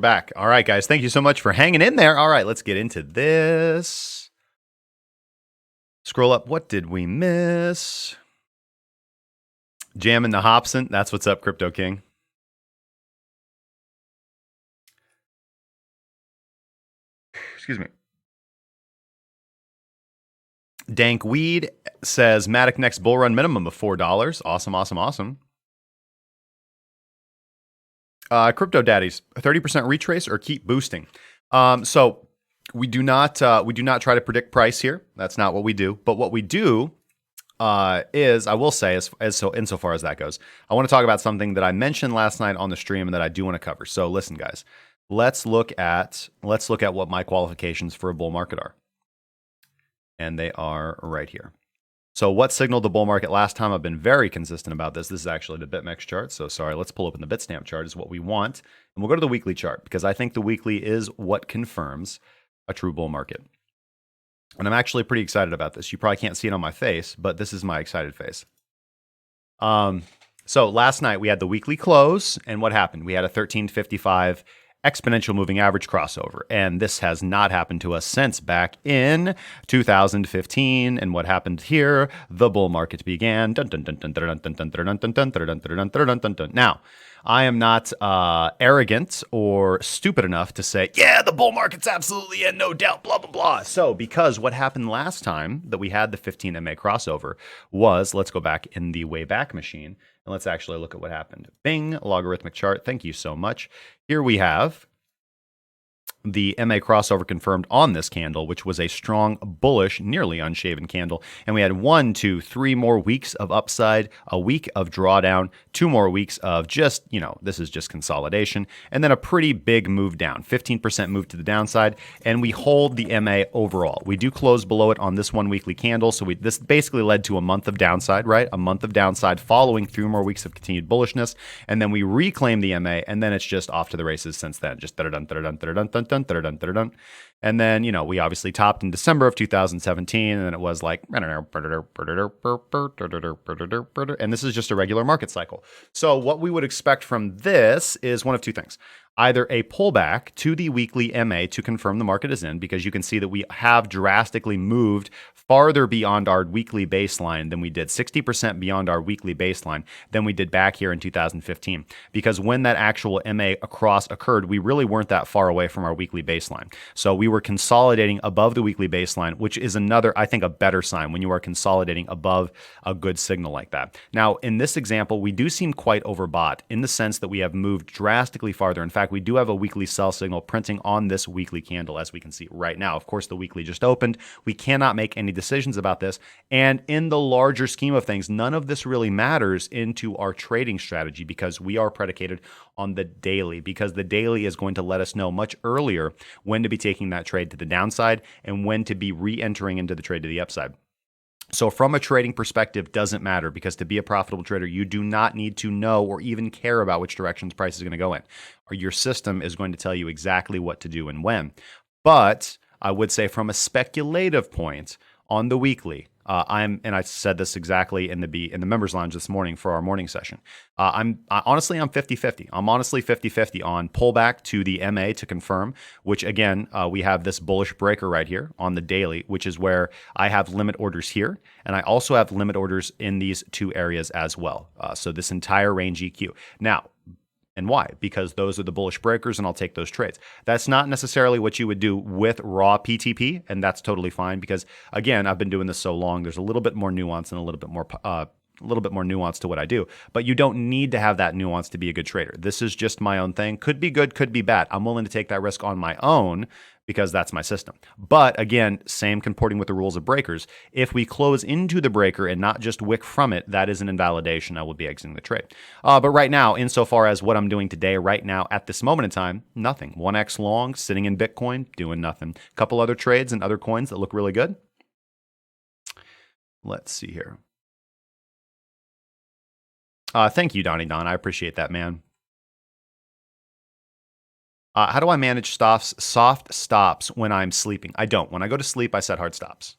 back. All right, guys. Thank you so much for hanging in there. All right, let's get into this. Scroll up. What did we miss? Jamming the Hobson. That's what's up, Crypto King. Excuse me. Dank Weed says Matic next bull run minimum of $4. Awesome, awesome, awesome. Crypto Daddies, 30% retrace or keep boosting. So we do not try to predict price here. That's not what we do. But what we do is, I will say, insofar as that goes, I want to talk about something that I mentioned last night on the stream and that I do want to cover. So listen, guys, let's look at what my qualifications for a bull market are, and they are right here. So what signaled the bull market last time? I've been very consistent about this. This is actually the BitMEX chart. So sorry, let's pull up in the Bitstamp chart is what we want. And we'll go to the weekly chart because I think the weekly is what confirms a true bull market. And I'm actually pretty excited about this. You probably can't see it on my face, but this is my excited face. So last night we had the weekly close, and what happened? We had a 1355 exponential moving average crossover, and this has not happened to us since back in 2015. And what happened here? The bull market began. Now, I am not arrogant or stupid enough to say, yeah, the bull market's absolutely in, no doubt, blah, blah, blah. So because what happened last time that we had the 15 MA crossover was, let's go back in the Wayback Machine, and let's actually look at what happened. Bing, logarithmic chart. Thank you so much. Here we have the MA crossover confirmed on this candle, which was a strong, bullish, nearly unshaven candle. And we had 1, 2, 3 more weeks of upside, a week of drawdown, 2 more weeks of just, this is just consolidation, and then a pretty big move down, 15% move to the downside, and we hold the MA overall. We do close below it on this one weekly candle, so this basically led to a month of downside, right? A month of downside following 3 more weeks of continued bullishness, and then we reclaim the MA, and then it's just off to the races since then, just da-da-dun. And then, we obviously topped in December of 2017, and then it was like, and this is just a regular market cycle. So what we would expect from this is one of two things. Either a pullback to the weekly MA to confirm the market is in, because you can see that we have drastically moved farther beyond our weekly baseline than we did, 60% beyond our weekly baseline than we did back here in 2015. Because when that actual MA across occurred, we really weren't that far away from our weekly baseline. So we were consolidating above the weekly baseline, which is another, I think, a better sign when you are consolidating above a good signal like that. Now, in this example, we do seem quite overbought in the sense that we have moved drastically farther. In fact, we do have a weekly sell signal printing on this weekly candle, as we can see right now. Of course, the weekly just opened. We cannot make any decisions about this. And in the larger scheme of things, none of this really matters into our trading strategy because we are predicated on the daily, because the daily is going to let us know much earlier when to be taking that trade to the downside and when to be re-entering into the trade to the upside. So from a trading perspective, doesn't matter, because to be a profitable trader, you do not need to know or even care about which directions price is going to go in. Or your system is going to tell you exactly what to do and when. But I would say from a speculative point on the weekly, and I said this exactly in the members lounge this morning for our morning session. I'm honestly 50-50. I'm honestly 50-50 on pullback to the MA to confirm, which again, we have this bullish breaker right here on the daily, which is where I have limit orders here. And I also have limit orders in these two areas as well. So this entire range EQ. Now, and why? Because those are the bullish breakers and I'll take those trades. That's not necessarily what you would do with raw PTP, and that's totally fine because, again, I've been doing this so long, there's a little bit more nuance and a little bit more nuance to what I do. But you don't need to have that nuance to be a good trader. This is just my own thing. Could be good, could be bad. I'm willing to take that risk on my own because that's my system. But again, same comporting with the rules of breakers. If we close into the breaker and not just wick from it, that is an invalidation. I will be exiting the trade. But right now, insofar as what I'm doing today, right now, at this moment in time, nothing. 1x long, sitting in Bitcoin, doing nothing. A couple other trades and other coins that look really good. Let's see here. Thank you, Donnie Don. I appreciate that, man. How do I manage soft stops when I'm sleeping? I don't. When I go to sleep, I set hard stops.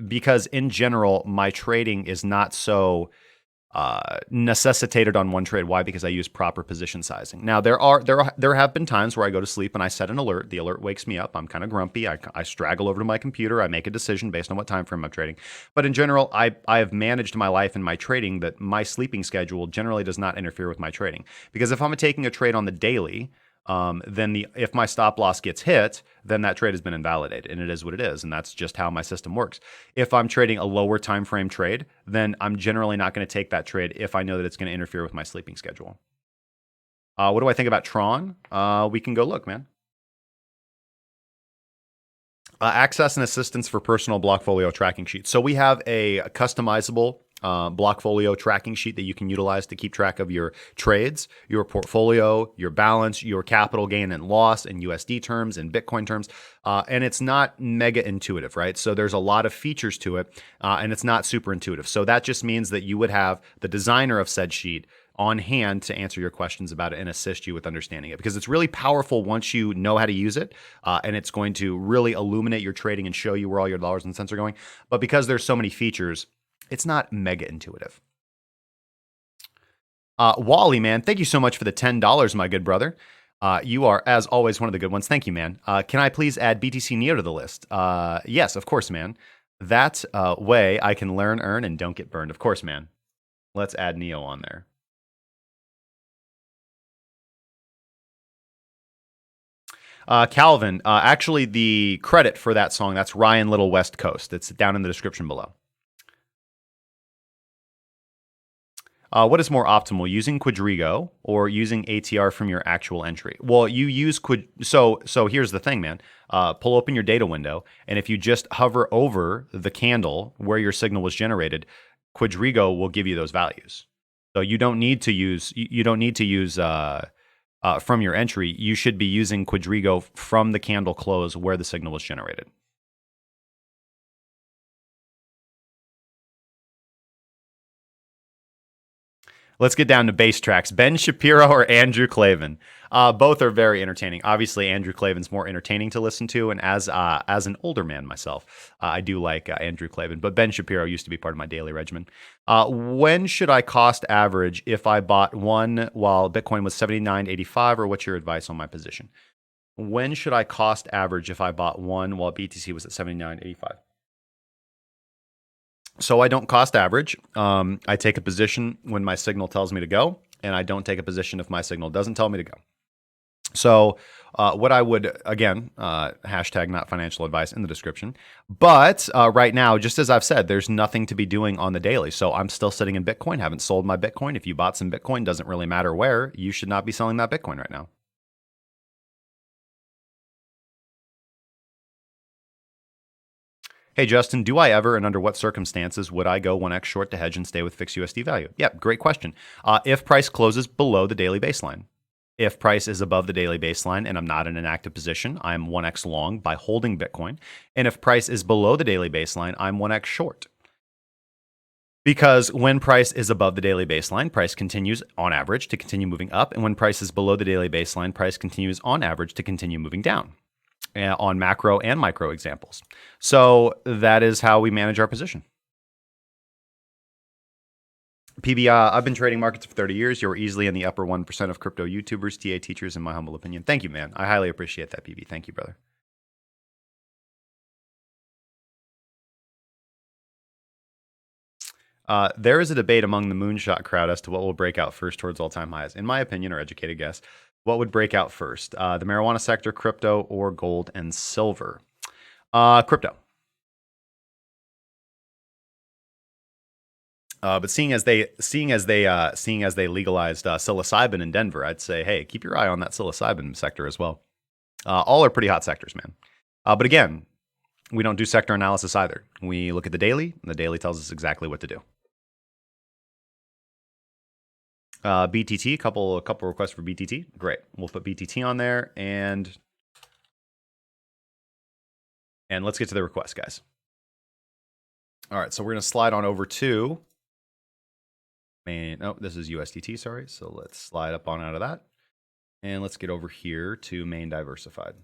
Because in general, my trading is not so necessitated on one trade. Why? Because I use proper position sizing. Now there have been times where I go to sleep and I set an alert. The alert wakes me up. I'm kind of grumpy. I straggle over to my computer. I make a decision based on what time frame I'm trading. But in general, I have managed my life and my trading that my sleeping schedule generally does not interfere with my trading. Because if I'm taking a trade on the daily, then if my stop loss gets hit, then that trade has been invalidated, and it is what it is, and that's just how my system works. If I'm trading a lower time frame trade, then I'm generally not going to take that trade if I know that it's going to interfere with my sleeping schedule. What do I think about Tron? We can go look, man. Access and assistance for personal blockfolio tracking sheets. So we have a customizable blockfolio tracking sheet that you can utilize to keep track of your trades, your portfolio, your balance, your capital gain and loss in USD terms and Bitcoin terms. And it's not mega intuitive, right? So there's a lot of features to it, and it's not super intuitive. So that just means that you would have the designer of said sheet on hand to answer your questions about it and assist you with understanding it, because it's really powerful once you know how to use it, and it's going to really illuminate your trading and show you where all your dollars and cents are going. But because there's so many features, it's not mega intuitive. Wally, man, thank you so much for the $10, my good brother. You are, as always, one of the good ones. Thank you, man. Can I please add BTC Neo to the list? Yes, of course, man. That way I can learn, earn, and don't get burned. Of course, man. Let's add Neo on there. Calvin, actually, the credit for that song, that's Ryan Little West Coast. It's down in the description below. What is more optimal, using Quadriga or using ATR from your actual entry? Well, you use So here's the thing, man. Pull open your data window, and if you just hover over the candle where your signal was generated, Quadriga will give you those values. So you don't need to use from your entry. You should be using Quadriga from the candle close where the signal was generated. Let's get down to bass tracks. Ben Shapiro or Andrew Clavin? Both are very entertaining. Obviously, Andrew Clavin's more entertaining to listen to, and as an older man myself, I do like Andrew Clavin. But Ben Shapiro used to be part of my daily regimen. When should I cost average if I bought one while Bitcoin was $79.85, or what's your advice on my position? When should I cost average if I bought one while BTC was at $79.85? So I don't cost average. I take a position when my signal tells me to go, and I don't take a position if my signal doesn't tell me to go. So what I would, again, hashtag not financial advice in the description. But right now, just as I've said, there's nothing to be doing on the daily. So I'm still sitting in Bitcoin, haven't sold my Bitcoin. If you bought some Bitcoin, doesn't really matter where, you should not be selling that Bitcoin right now. Hey, Justin, do I ever and under what circumstances would I go 1x short to hedge and stay with fixed USD value? Yeah, great question. If price closes below the daily baseline. If price is above the daily baseline and I'm not in an active position, I'm 1x long by holding Bitcoin. And if price is below the daily baseline, I'm 1x short. Because when price is above the daily baseline, price continues on average to continue moving up. And when price is below the daily baseline, price continues on average to continue moving down. On macro and micro examples. So that is how we manage our position. PB, I've been trading markets for 30 years. You're easily in the upper 1% of crypto YouTubers, TA teachers, in my humble opinion. Thank you, man. I highly appreciate that, PB. Thank you, brother. There is a debate among the moonshot crowd as to what will break out first towards all-time highs. In my opinion, or educated guess, what would break out first? The marijuana sector, crypto, or gold and silver? Crypto. But seeing as they legalized psilocybin in Denver, I'd say, hey, keep your eye on that psilocybin sector as well. All are pretty hot sectors, man. But again, we don't do sector analysis either. We look at the daily, and the daily tells us exactly what to do. BTT, a couple requests for BTT. Great. We'll put BTT on there, and let's get to the request, guys. All right, so we're going to slide on over to main. Oh, this is USDT, sorry. So let's slide up on out of that. And let's get over here to main diversified.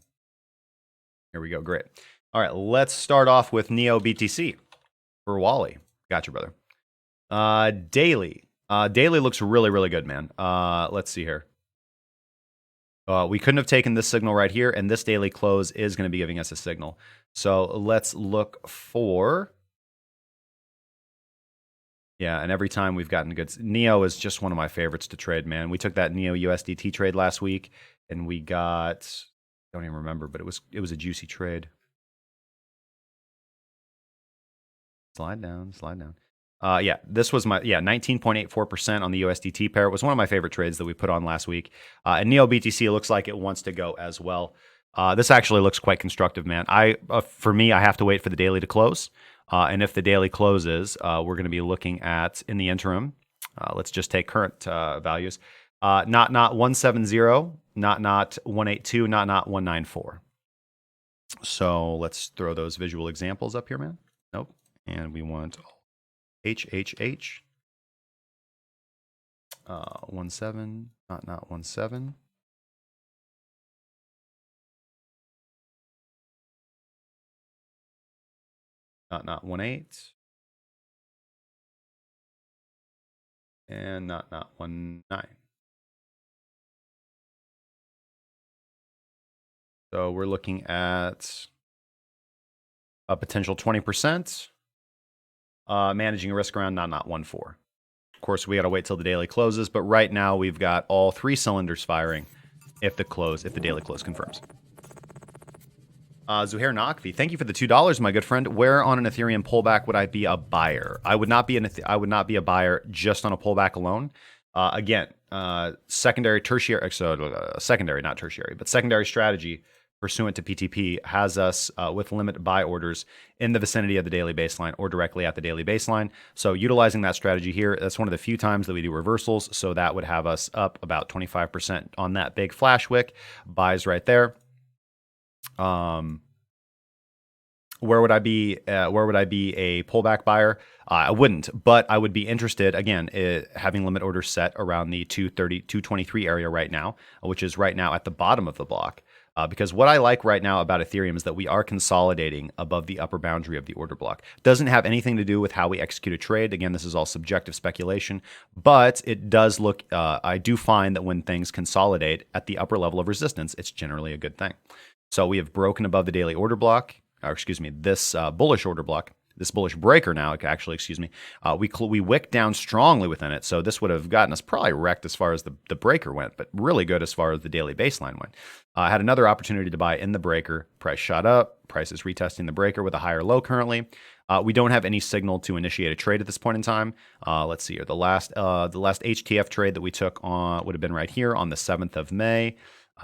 Here we go. Great. All right, let's start off with Neo BTC for Wally. Gotcha, brother. Daily. Daily looks really, really good, man. Let's see here. We couldn't have taken this signal right here, and this daily close is going to be giving us a signal. So let's look for... Yeah, and every time we've gotten good... Neo is just one of my favorites to trade, man. We took that Neo USDT trade last week, and we got... I don't even remember, but it was a juicy trade. Slide down, slide down. Yeah, this was my 19.84% on the USDT pair. It was one of my favorite trades that we put on last week. And Neo BTC looks like it wants to go as well. This actually looks quite constructive, man. For me, I have to wait for the daily to close. And if the daily closes, we're going to be looking at, in the interim, let's just take current values. Not 170, not 182, not 194. So let's throw those visual examples up here, man. Nope. And we want HHH. 17, not 17. Not 18. And not 19. So we're looking at a potential 20%. Managing risk around not 14. Of course, we got to wait till the daily closes, but right now we've got all 3 cylinders firing if the daily close confirms. Zuhair Nakvi, thank you for the $2, my good friend. Where on an Ethereum pullback would I be a buyer? I would not be a buyer just on a pullback alone. Again, secondary, not tertiary, but secondary strategy pursuant to PTP has us with limit buy orders in the vicinity of the daily baseline or directly at the daily baseline. So utilizing that strategy here, that's one of the few times that we do reversals. So that would have us up about 25% on that big flash wick. Buys right there. Where would I be a pullback buyer? I wouldn't, but I would be interested, again, having limit orders set around the 230, 223 area right now, which is right now at the bottom of the block. Because what I like right now about Ethereum is that we are consolidating above the upper boundary of the order block. Doesn't have anything to do with how we execute a trade. Again, this is all subjective speculation, but it does look, I do find that when things consolidate at the upper level of resistance, it's generally a good thing. So we have broken above the daily order block, or excuse me, this bullish order block, this bullish breaker now, actually, excuse me, we wicked down strongly within it. So this would have gotten us probably wrecked as far as the breaker went, but really good as far as the daily baseline went. I had another opportunity to buy in the breaker. Price shot up. Price is retesting the breaker with a higher low currently. We don't have any signal to initiate a trade at this point in time. Let's see here. The last HTF trade that we took on would have been right here on the 7th of May.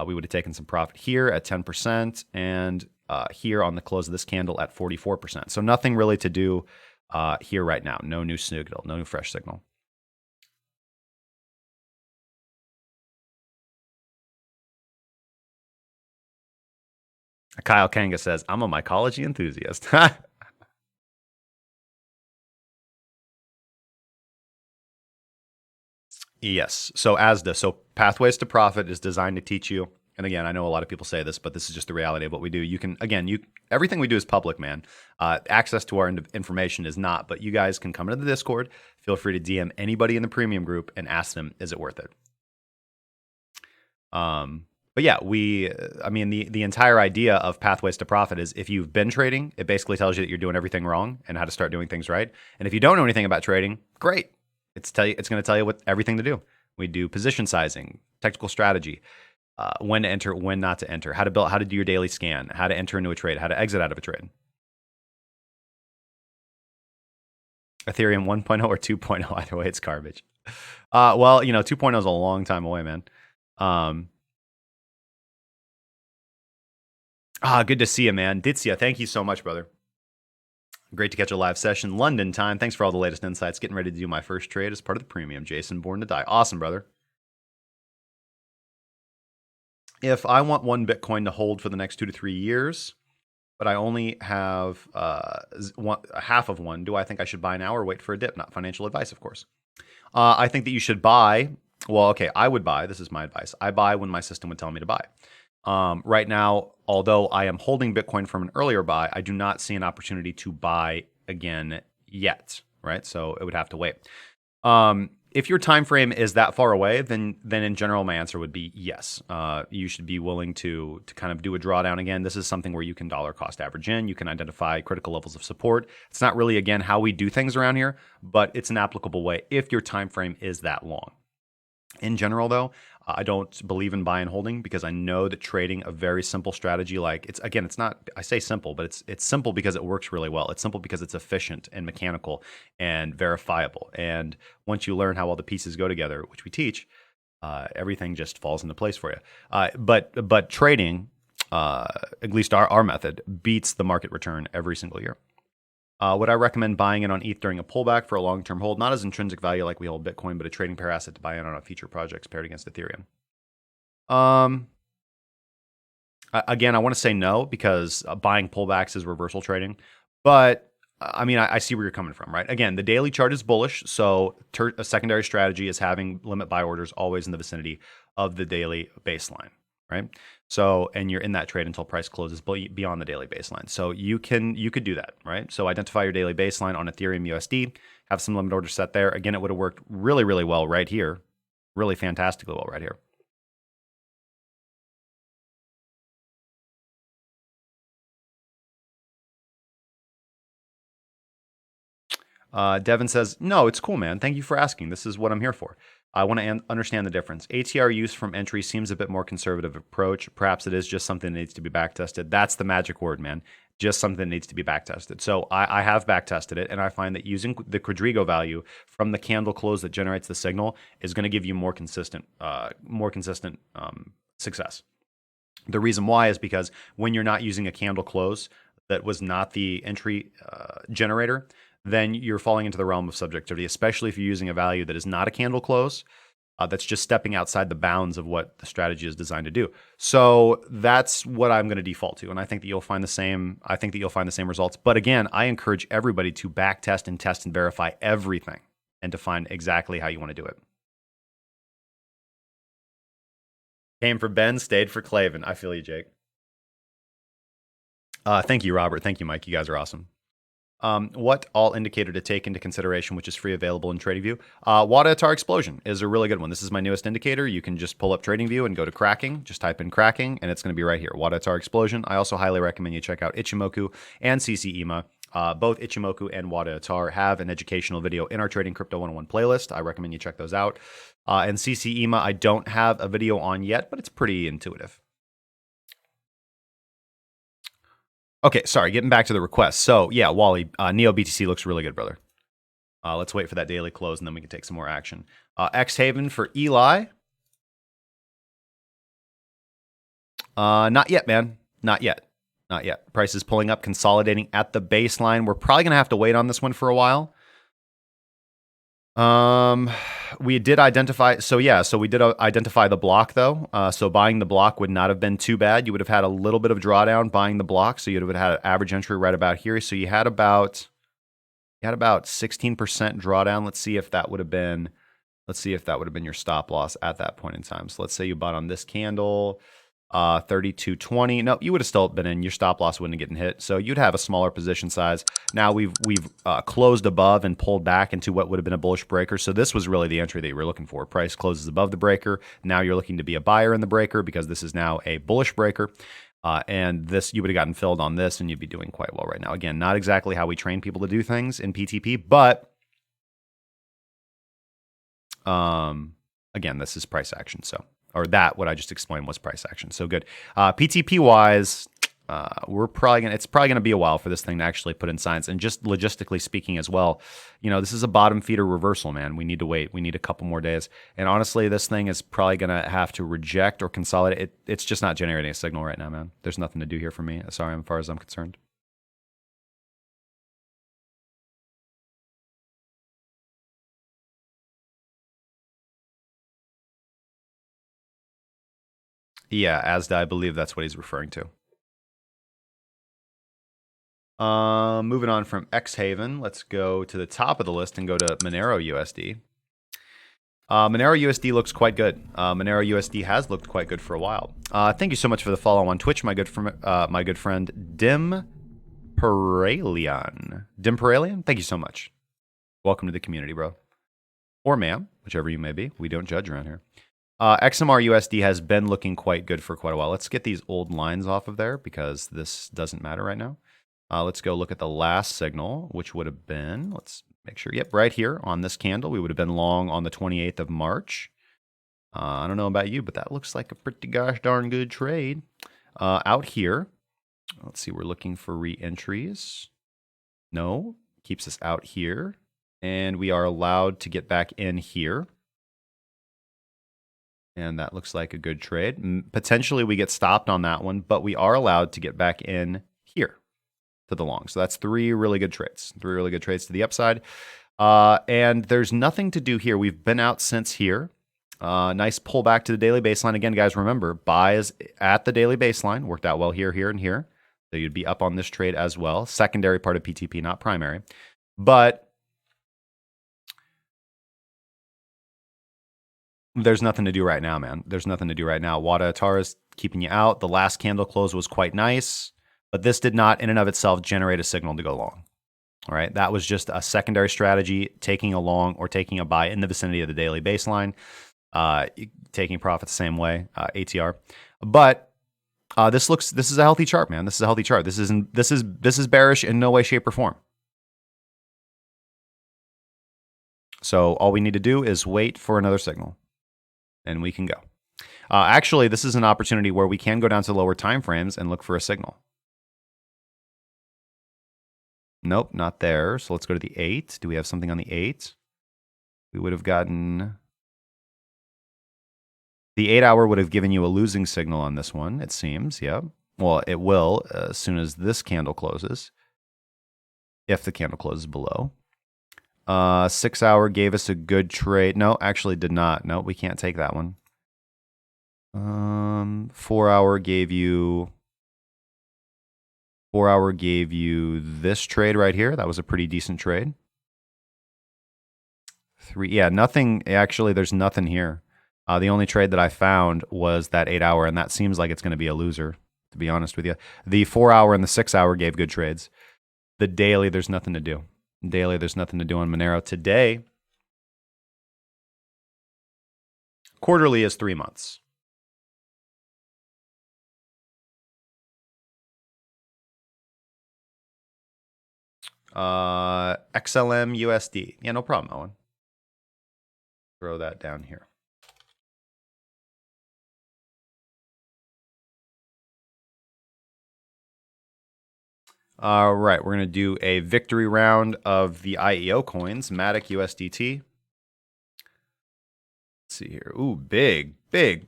We would have taken some profit here at 10% and here on the close of this candle at 44%. So nothing really to do here right now. No new signal, no new fresh signal. Kyle Kanga says, I'm a mycology enthusiast. Yes. So ASDA. So Pathways to Profit is designed to teach you. And again, I know a lot of people say this, but this is just the reality of what we do. You can, again, everything we do is public, man. Access to our information is not, but you guys can come into the Discord. Feel free to DM anybody in the premium group and ask them, is it worth it? But yeah, the entire idea of Pathways to Profit is if you've been trading, it basically tells you that you're doing everything wrong and how to start doing things right. And if you don't know anything about trading, great. It's going to tell you everything to do. We do position sizing, technical strategy, when to enter, when not to enter, how to do your daily scan, how to enter into a trade, how to exit out of a trade. Ethereum 1.0 or 2.0, either way, it's garbage. Well, 2.0 is a long time away, man. Good to see you, man. Ditsia, thank you so much, brother. Great to catch a live session. London time. Thanks for all the latest insights. Getting ready to do my first trade as part of the premium. Jason, born to die. Awesome, brother. If I want one Bitcoin to hold for the next 2 to 3 years, but I only have half of one, do I think I should buy now or wait for a dip? Not financial advice, of course. I think that you should buy. Well, okay, I would buy. This is my advice. I buy when my system would tell me to buy. Right now, although I am holding Bitcoin from an earlier buy, I do not see an opportunity to buy again yet, right? So it would have to wait. if your time frame is that far away, then in general, my answer would be yes. You should be willing to kind of do a drawdown again. This is something where you can dollar cost average in. You can identify critical levels of support. It's not really, again, how we do things around here, but it's an applicable way if your time frame is that long. In general, though, I don't believe in buy and holding because I know that trading a very simple strategy, like it's not, I say simple, but it's simple because it works really well. It's simple because it's efficient and mechanical and verifiable. And once you learn how all the pieces go together, which we teach, everything just falls into place for you. But trading, at least our method, beats the market return every single year. Would I recommend buying in on ETH during a pullback for a long-term hold? Not as intrinsic value like we hold Bitcoin, but a trading pair asset to buy in on a future projects paired against Ethereum. Again, I want to say no because buying pullbacks is reversal trading. But I mean, I see where you're coming from, right? Again, the daily chart is bullish, so a secondary strategy is having limit buy orders always in the vicinity of the daily baseline, right? So, and you're in that trade until price closes beyond the daily baseline. So you could do that, right? So identify your daily baseline on Ethereum USD, have some limit orders set there. Again, it would have worked really, really well right here, really fantastically well right here. Devin says, no, it's cool, man. Thank you for asking. This is what I'm here for. I want to understand the difference. ATR use from entry seems a bit more conservative approach. Perhaps it is just something that needs to be backtested. That's the magic word, man. Just something that needs to be backtested. So I have backtested it, and I find that using the Quadriga value from the candle close that generates the signal is going to give you more consistent success. The reason why is because when you're not using a candle close that was not the entry generator, then you're falling into the realm of subjectivity, especially if you're using a value that is not a candle close, that's just stepping outside the bounds of what the strategy is designed to do. So that's what I'm going to default to, and I think that you'll find the same. I think that you'll find the same results. But again, I encourage everybody to back test and test and verify everything, and to find exactly how you want to do it. Came for Ben, stayed for Clavin. I feel you, Jake. Thank you, Robert. Thank you, Mike. You guys are awesome. What all indicator to take into consideration, which is free available in TradingView? Wadatar Explosion is a really good one. This is my newest indicator. You can just pull up TradingView and go to cracking. Just type in cracking, and it's going to be right here. Wadatar Explosion. I also highly recommend you check out Ichimoku and CC both Ichimoku and Wadatar have an educational video in our Trading Crypto 101 playlist. I recommend you check those out. And CC I don't have a video on yet, but it's pretty intuitive. Okay, sorry, getting back to the request. So, yeah, Wally, Neo BTC looks really good, brother. Let's wait for that daily close, and then we can take some more action. X Haven for Eli. Not yet, man. Not yet. Not yet. Price is pulling up, consolidating at the baseline. We're probably going to have to wait on this one for a while. We did identify, we did identify the block though. So buying the block would not have been too bad. You would have had a little bit of drawdown buying the block. So you would have had an average entry right about here. So you had about 16% drawdown. Let's see if that would have been your stop loss at that point in time. So let's say you bought on this candle, 32.20. No, you would have still been in. Your stop loss wouldn't have gotten hit. So you'd have a smaller position size. Now we've closed above and pulled back into what would have been a bullish breaker. So this was really the entry that you were looking for. Price closes above the breaker. Now you're looking to be a buyer in the breaker because this is now a bullish breaker. And this, you would have gotten filled on this and you'd be doing quite well right now. Again, not exactly how we train people to do things in PTP, but again, this is price action. So, or that, what I just explained was price action. So good. PTP wise, it's probably gonna be a while for this thing to actually put in science. And just logistically speaking as well, this is a bottom feeder reversal, man. We need to wait. We need a couple more days. And honestly, this thing is probably gonna have to reject or consolidate. It's just not generating a signal right now, man. There's nothing to do here for me, as far as I'm concerned. Yeah, Asda, I believe that's what he's referring to. Moving on from X Haven, let's go to the top of the list and go to Monero USD. Monero USD looks quite good. Monero USD has looked quite good for a while. Thank you so much for the follow on Twitch, my good friend Dim Peralian. Thank you so much. Welcome to the community, bro. or ma'am, whichever you may be. We don't judge around here. XMR USD has been looking quite good for quite a while. Let's get these old lines off of there because this doesn't matter right now. Let's go look at the last signal, which would have been, let's make sure, yep, right here on this candle. We would have been long on the 28th of March. I don't know about you, but that looks like a pretty gosh darn good trade. Out here, let's see, we're looking for re-entries. No, keeps us out here. And we are allowed to get back in here. And that looks like a good trade. Potentially we get stopped on that one, but we are allowed to get back in here to the long. So that's three really good trades. Three really good trades to the upside. And there's nothing to do here. We've been out since here. Nice pullback to the daily baseline. Again, guys, remember, buys at the daily baseline. Worked out well here, here, and here. So you'd be up on this trade as well. Secondary part of PTP, not primary. But there's nothing to do right now, man. There's nothing to do right now. Wada Atara's keeping you out. The last candle close was quite nice, but this did not in and of itself generate a signal to go long. All right, that was just a secondary strategy, taking a long or taking a buy in the vicinity of the daily baseline, taking profit the same way, ATR. But this is a healthy chart, man. This is a healthy chart. This is bearish in no way, shape, or form. So all we need to do is wait for another signal, and we can go. Actually, this is an opportunity where we can go down to lower time frames and look for a signal. Nope, not there. So let's go to the 8. Do we have something on the 8? We would have gotten... The 8-hour would have given you a losing signal on this one, it seems. Yeah. Well, it will as soon as this candle closes, if the candle closes below. 6-hour gave us a good trade. No, actually did not. No, we can't take that one. 4-hour gave you... 4-hour gave you this trade right here. That was a pretty decent trade. 3, yeah, nothing. Actually, there's nothing here. The only trade that I found was that 8-hour, and that seems like it's going to be a loser, to be honest with you. The 4-hour and the 6-hour gave good trades. The daily, there's nothing to do. Daily, there's nothing to do on Monero. Today, quarterly is 3 months. XLM USD. Yeah, no problem, Owen. Throw that down here. All right, we're going to do a victory round of the IEO coins, Matic USDT. Let's see here. Ooh, big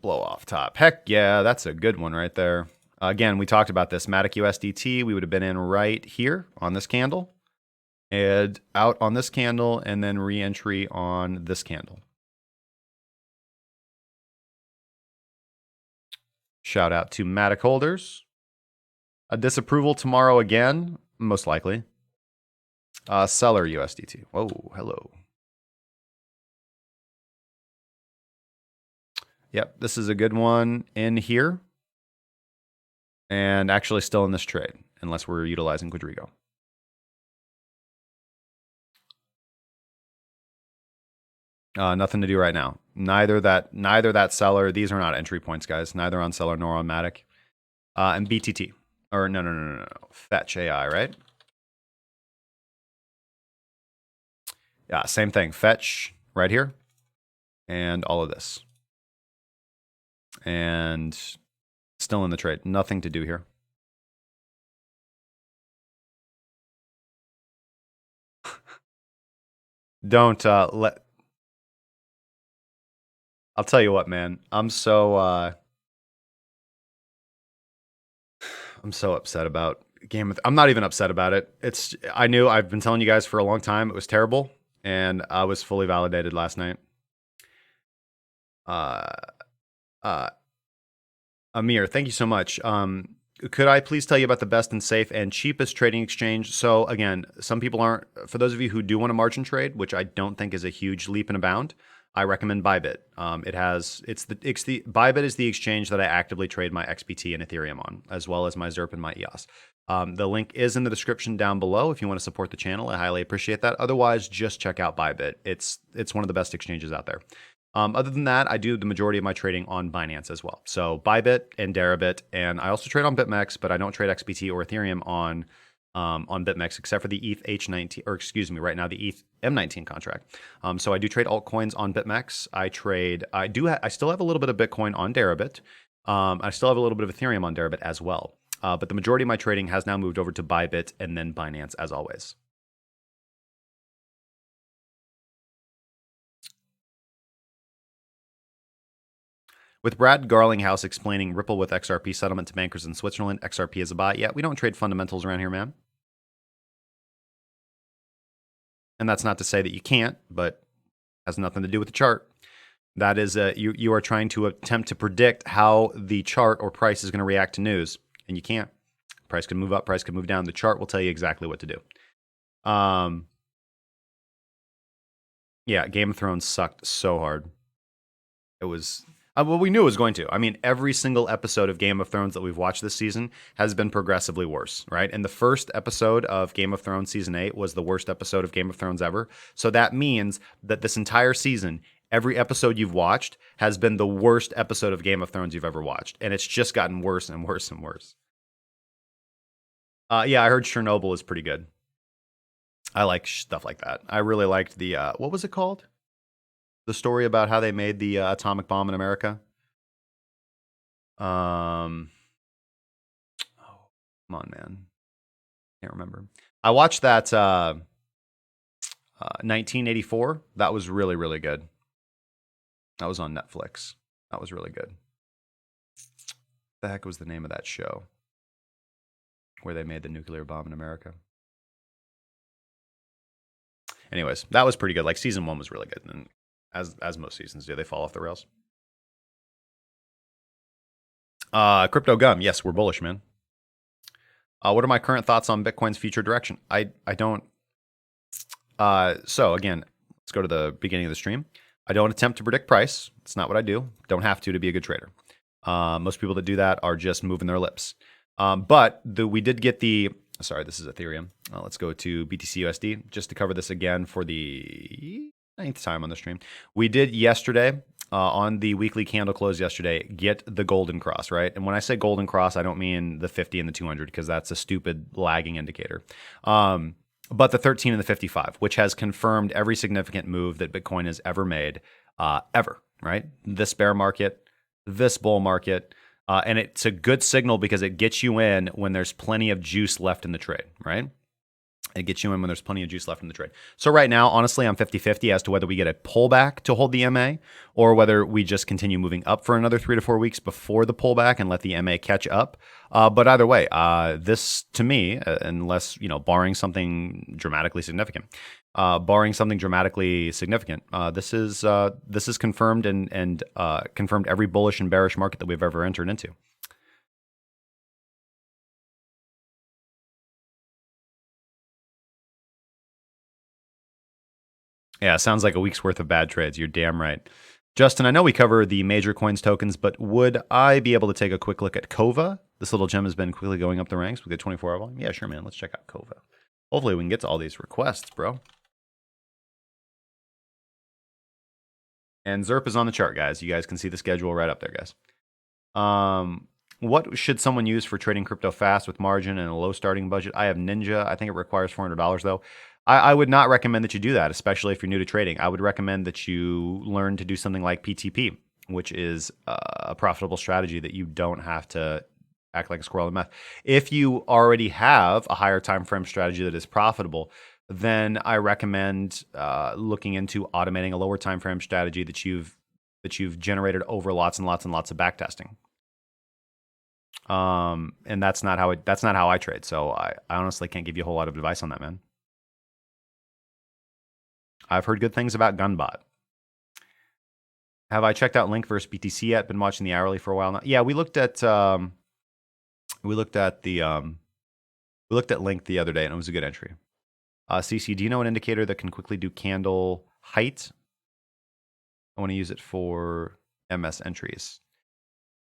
blow off top. Heck yeah, that's a good one right there. Again, we talked about this. Matic USDT, we would have been in right here on this candle, and out on this candle, and then re-entry on this candle. Shout out to Matic holders. A disapproval tomorrow again, most likely. Seller USDT. Whoa, hello. Yep, this is a good one in here. And actually still in this trade, unless we're utilizing Quadriga. Nothing to do right now. Neither that seller. These are not entry points, guys. Neither on seller nor on Matic. And BTT. Or no. Fetch AI, right? Yeah, same thing. Fetch right here. And all of this. And still in the trade. Nothing to do here. Don't let... I'll tell you what, man. I'm so upset about Game of... I'm not even upset about it. I've been telling you guys for a long time it was terrible, and I was fully validated last night. Amir, thank you so much. Could I please tell you about the best and safe and cheapest trading exchange? So again, some people aren't, for those of you who do want to margin trade, which I don't think is a huge leap and a bound, I recommend ByBit. ByBit is the exchange that I actively trade my XBT and Ethereum on, as well as my ZERP and my EOS. The link is in the description down below if you want to support the channel. I highly appreciate that. Otherwise, just check out ByBit. It's one of the best exchanges out there. Other than that, I do the majority of my trading on Binance as well. So ByBit and Deribit, and I also trade on BitMEX, but I don't trade XBT or Ethereum on BitMEX, except for the ETH H19, or excuse me, right now the ETH M19 contract. So I do trade altcoins on BitMEX. I still have a little bit of Bitcoin on Deribit. I still have a little bit of Ethereum on Deribit as well. But the majority of my trading has now moved over to ByBit and then Binance as always. With Brad Garlinghouse explaining Ripple with XRP settlement to bankers in Switzerland, XRP is a buy. Yeah, we don't trade fundamentals around here, man. And that's not to say that you can't, but has nothing to do with the chart. That is, you are trying to attempt to predict how the chart or price is going to react to news, and you can't. Price can move up, price can move down. The chart will tell you exactly what to do. Yeah, Game of Thrones sucked so hard. It was... well, we knew it was going to. I mean, every single episode of Game of Thrones that we've watched this season has been progressively worse, right? And the first episode of Game of Thrones Season 8 was the worst episode of Game of Thrones ever. So that means that this entire season, every episode you've watched has been the worst episode of Game of Thrones you've ever watched. And it's just gotten worse and worse and worse. Yeah, I heard Chernobyl is pretty good. I like stuff like that. I really liked the, what was it called? The story about how they made the atomic bomb in America. Oh, come on, man. Can't remember. I watched that 1984. That was really, really good. That was on Netflix. That was really good. The heck was the name of that show where they made the nuclear bomb in America? Anyways, that was pretty good. Like season 1 was really good. And as most seasons do, they fall off the rails. Crypto Gum. Yes, we're bullish, man. What are my current thoughts on Bitcoin's future direction? I don't. So again, let's go to the beginning of the stream. I don't attempt to predict price. It's not what I do. Don't have to be a good trader. Most people that do that are just moving their lips. But we did get the. Sorry, this is Ethereum. Let's go to BTC USD just to cover this again for the 9th time on the stream. We did yesterday on the weekly candle close yesterday get the golden cross, right? And when I say golden cross, I don't mean the 50 and the 200 because that's a stupid lagging indicator. But the 13 and the 55, which has confirmed every significant move that Bitcoin has ever made, ever, right? This bear market, this bull market. And it's a good signal because it gets you in when there's plenty of juice left in the trade, right? It gets you in when there's plenty of juice left in the trade. So right now, honestly, I'm 50-50 as to whether we get a pullback to hold the MA or whether we just continue moving up for another 3 to 4 weeks before the pullback and let the MA catch up. But either way, this to me, unless, barring something dramatically significant, this is confirmed and confirmed every bullish and bearish market that we've ever entered into. Yeah, sounds like a week's worth of bad trades. You're damn right. Justin, I know we cover the major coins tokens, but would I be able to take a quick look at Kova? This little gem has been quickly going up the ranks with the 24-hour volume. Yeah, sure, man. Let's check out Kova. Hopefully we can get to all these requests, bro. And ZERP is on the chart, guys. You guys can see the schedule right up there, guys. What should someone use for trading crypto fast with margin and a low starting budget? I have Ninja. I think it requires $400, though. I would not recommend that you do that, especially if you're new to trading. I would recommend that you learn to do something like PTP, which is a profitable strategy that you don't have to act like a squirrel in math. If you already have a higher time frame strategy that is profitable, then I recommend looking into automating a lower time frame strategy that you've generated over lots and lots and lots of backtesting. And that's not how I trade. So I honestly can't give you a whole lot of advice on that, man. I've heard good things about Gunbot. Have I checked out Link versus BTC yet? Been watching the hourly for a while now. Yeah, we looked at Link the other day, and it was a good entry. CC, do you know an indicator that can quickly do candle height? I want to use it for MS entries.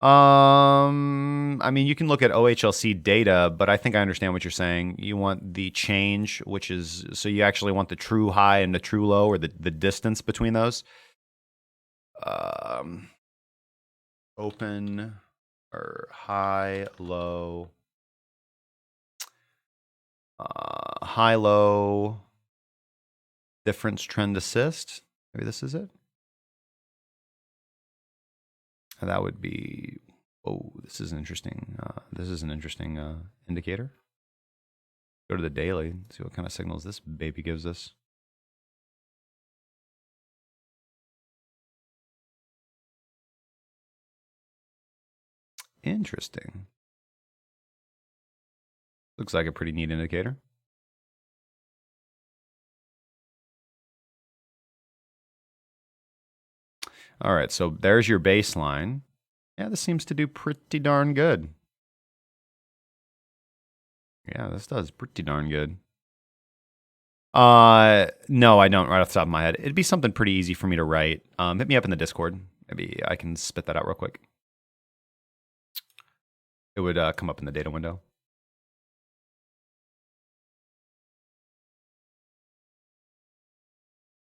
I mean, you can look at OHLC data, but I think I understand what you're saying. You want the change, which is, so you actually want the true high and the true low, or the distance between those. Open or high, low, high, low, difference trend assist. Maybe this is it. And that would be, oh, this is interesting. This is an interesting indicator. Go to the daily, see what kind of signals this baby gives us. Interesting. Looks like a pretty neat indicator. All right, so there's your baseline. Yeah, this seems to do pretty darn good. Yeah, this does pretty darn good. No, I don't right off the top of my head. It'd be something pretty easy for me to write. Hit me up in the Discord. Maybe I can spit that out real quick. It would come up in the data window.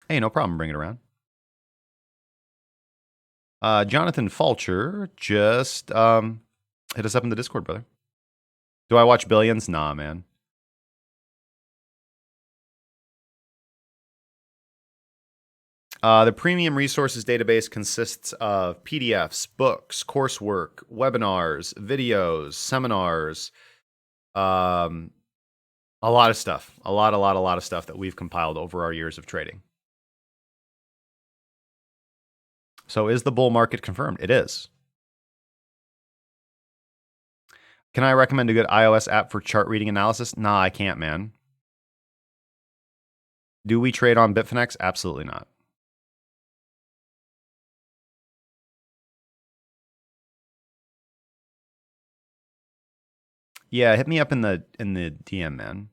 Hey, no problem. Bring it around. Jonathan Fulcher just hit us up in the Discord, brother. Do I watch Billions? Nah, man. The premium resources database consists of PDFs, books, coursework, webinars, videos, seminars, a lot of stuff. A lot of stuff that we've compiled over our years of trading. So is the bull market confirmed? It is. Can I recommend a good iOS app for chart reading analysis? Nah, I can't, man. Do we trade on Bitfinex? Absolutely not. Yeah, hit me up in the DM, man.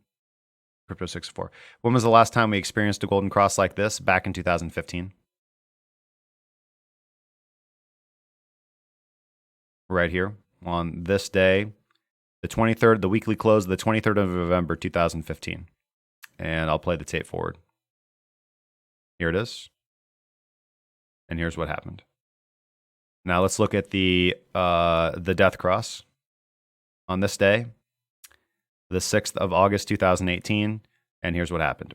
Crypto64. When was the last time we experienced a golden cross like this? Back in 2015. Right here on this day, the 23rd, the weekly close, the 23rd of November, 2015. And I'll play the tape forward. Here it is. And here's what happened. Now let's look at the death cross on this day, the 6th of August, 2018. And here's what happened.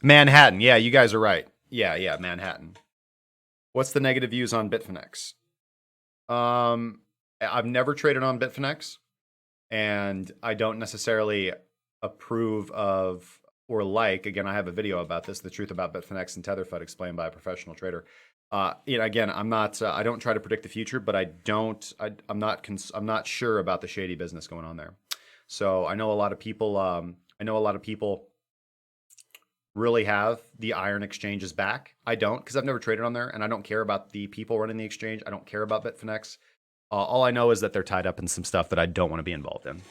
Manhattan. Yeah, you guys are right. Yeah, Manhattan. What's the negative views on Bitfinex? I've never traded on Bitfinex, and I don't necessarily approve of or like. Again, I have a video about this: the truth about Bitfinex and Tetherfed, explained by a professional trader. Again, I'm not. I don't try to predict the future, but I'm not sure about the shady business going on there. So I know a lot of people. Really have the iron exchanges back. I don't, because I've never traded on there, and I don't care about the people running the exchange. I don't care about Bitfinex. All I know is that they're tied up in some stuff that I don't want to be involved in.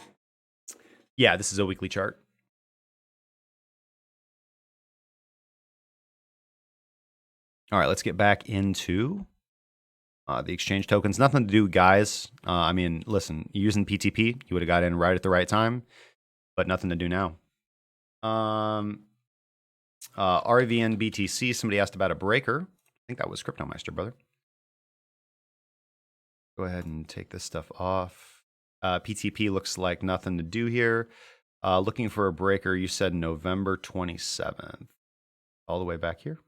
Yeah, this is a weekly chart. All right, let's get back into the exchange tokens. Nothing to do, guys. I mean, listen, using PTP, you would have got in right at the right time, but nothing to do now. RVN BTC, somebody asked about a breaker. I think that was Cryptomeister, brother. Go ahead and take this stuff off. PTP looks like nothing to do here. Looking for a breaker, you said November 27th. All the way back here.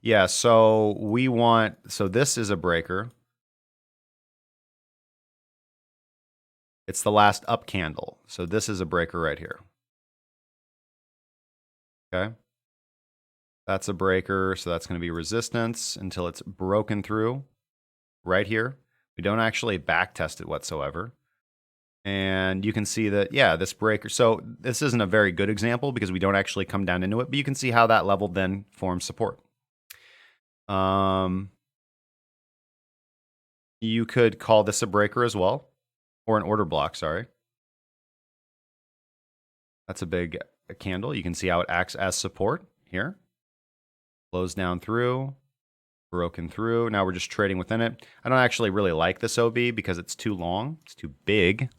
Yeah, so this is a breaker. It's the last up candle. So this is a breaker right here. Okay. That's a breaker. So that's going to be resistance until it's broken through right here. We don't actually back test it whatsoever. And you can see that, yeah, this breaker. So this isn't a very good example because we don't actually come down into it, but you can see how that level then forms support. You could call this a breaker as well, or an order block, sorry. That's a big candle. You can see how it acts as support here. Close down through, broken through. Now we're just trading within it. I don't actually really like this OB because it's too long. It's too big.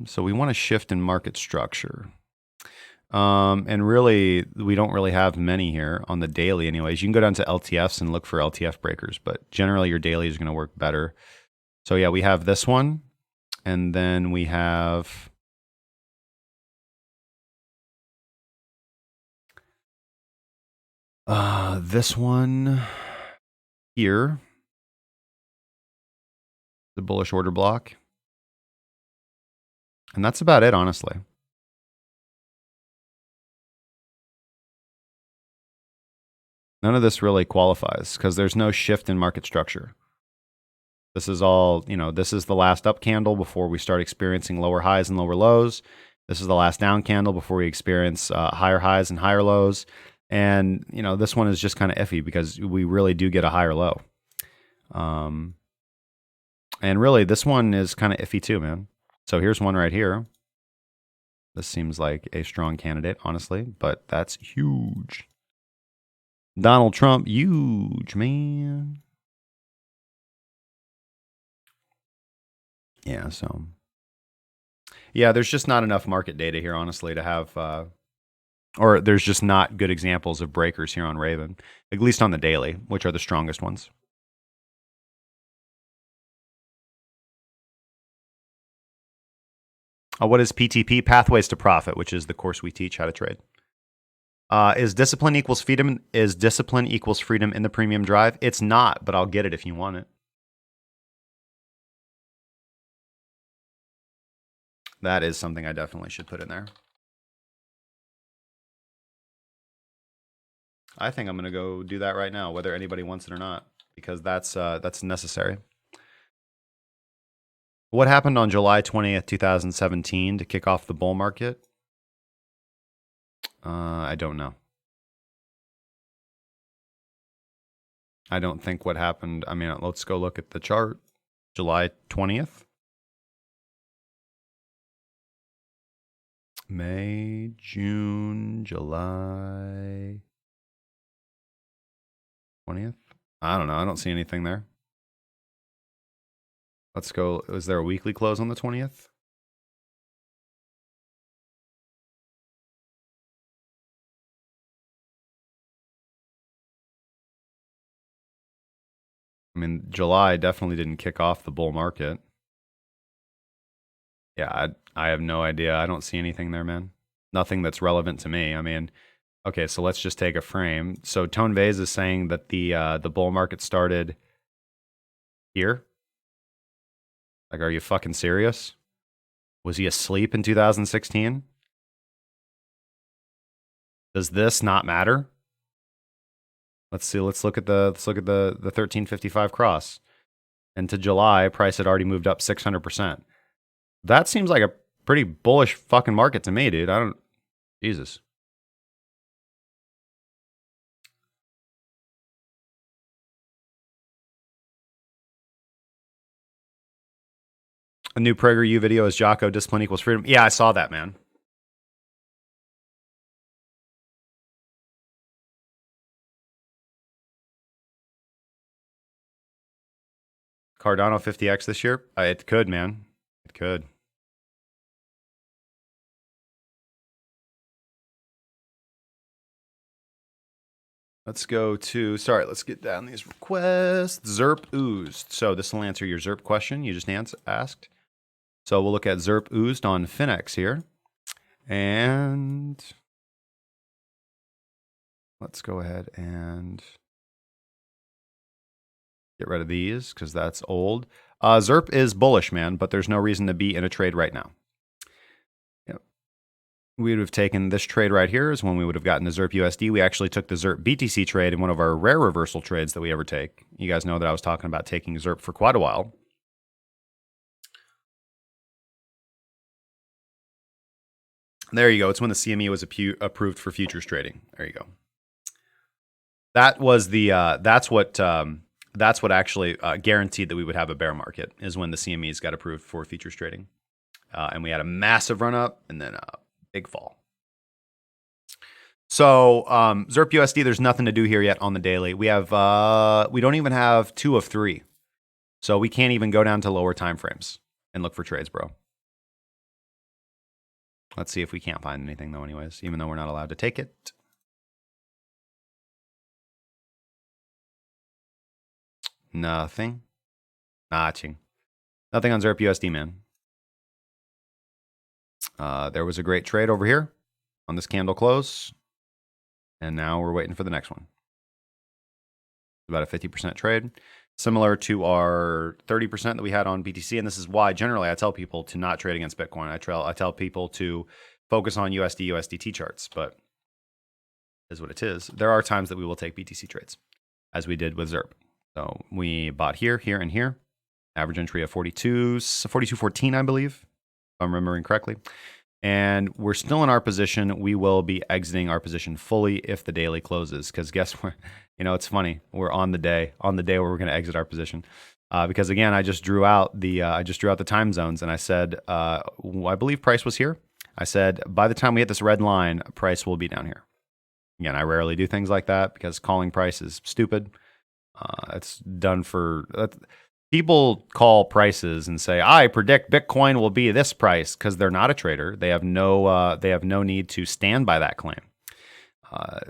So we want to shift in market structure. And really, we don't really have many here on the daily anyways. You can go down to LTFs and look for LTF breakers, but generally your daily is going to work better. So yeah, we have this one, and then we have this one here, the bullish order block. And that's about it, honestly. None of this really qualifies because there's no shift in market structure. This is all, this is the last up candle before we start experiencing lower highs and lower lows. This is the last down candle before we experience higher highs and higher lows. And, this one is just kind of iffy because we really do get a higher low. And really, this one is kind of iffy too, man. So here's one right here. This seems like a strong candidate, honestly, but that's huge. Donald Trump, huge, man. Yeah, so. Yeah, there's just not enough market data here, honestly, to have, or there's just not good examples of breakers here on Raven, at least on the daily, which are the strongest ones. What is PTP? Pathways to Profit, which is the course we teach how to trade. Is discipline equals freedom? Is discipline equals freedom in the premium drive? It's not, but I'll get it if you want it. That is something I definitely should put in there. I think I'm going to go do that right now, whether anybody wants it or not, because that's necessary. What happened on July 20th, 2017 to kick off the bull market? I don't know. I don't think what happened. I mean, let's go look at the chart. July 20th. May, June, July 20th. I don't know. I don't see anything there. Let's go. Is there a weekly close on the 20th? I mean, July definitely didn't kick off the bull market. Yeah, I have no idea. I don't see anything there, man. Nothing that's relevant to me. I mean, okay, so let's just take a frame. So Tone Vase is saying that the bull market started here. Like, are you fucking serious? Was he asleep in 2016? Does this not matter? Let's see. Let's look at the 1355 cross. And to July, price had already moved up 600%. That seems like a pretty bullish fucking market to me, dude. Jesus. A new PragerU video is Jocko, discipline equals freedom. Yeah, I saw that, man. Cardano 50x this year? It could, man. It could. Let's go to, sorry, let's get down these requests. ZERP oozed. So this will answer your ZERP question you just asked. So we'll look at ZERP oozed on Finex here. And let's go ahead and get rid of these because that's old. ZERP is bullish, man, but there's no reason to be in a trade right now. Yep. we would have taken this trade right here is when we would have gotten the ZERP USD. We actually took the ZERP BTC trade in one of our rare reversal trades that we ever take. You guys know that I was talking about taking ZERP for quite a while. There you go. It's when the CME was approved for futures trading. There you go. That was the that's what actually guaranteed that we would have a bear market, is when the CMEs got approved for futures trading, and we had a massive run up and then a big fall. So ZERP USD, there's nothing to do here yet on the daily. We have we don't even have 2 of 3, so we can't even go down to lower time frames and look for trades, bro. Let's see if we can't find anything though, anyways, even though we're not allowed to take it. Nothing. Nothing on ZERP USD, man. There was a great trade over here on this candle close, and now we're waiting for the next one. About a 50% trade, similar to our 30% that we had on BTC. And this is why generally I tell people to not trade against Bitcoin. I tell people to focus on USD, USDT charts, but is what it is. There are times that we will take BTC trades, as we did with ZERP. So we bought here, here, and here. Average entry of 42.14, I believe, if I'm remembering correctly. And we're still in our position. We will be exiting our position fully if the daily closes. Because guess what? You know, it's funny. We're on the day where we're going to exit our position. Because again, I just drew out the time zones, and I said I believe price was here. I said by the time we hit this red line, price will be down here. Again, I rarely do things like that because calling price is stupid. It's done for people call prices and say, I predict Bitcoin will be this price, because they're not a trader. They have no need to stand by that claim,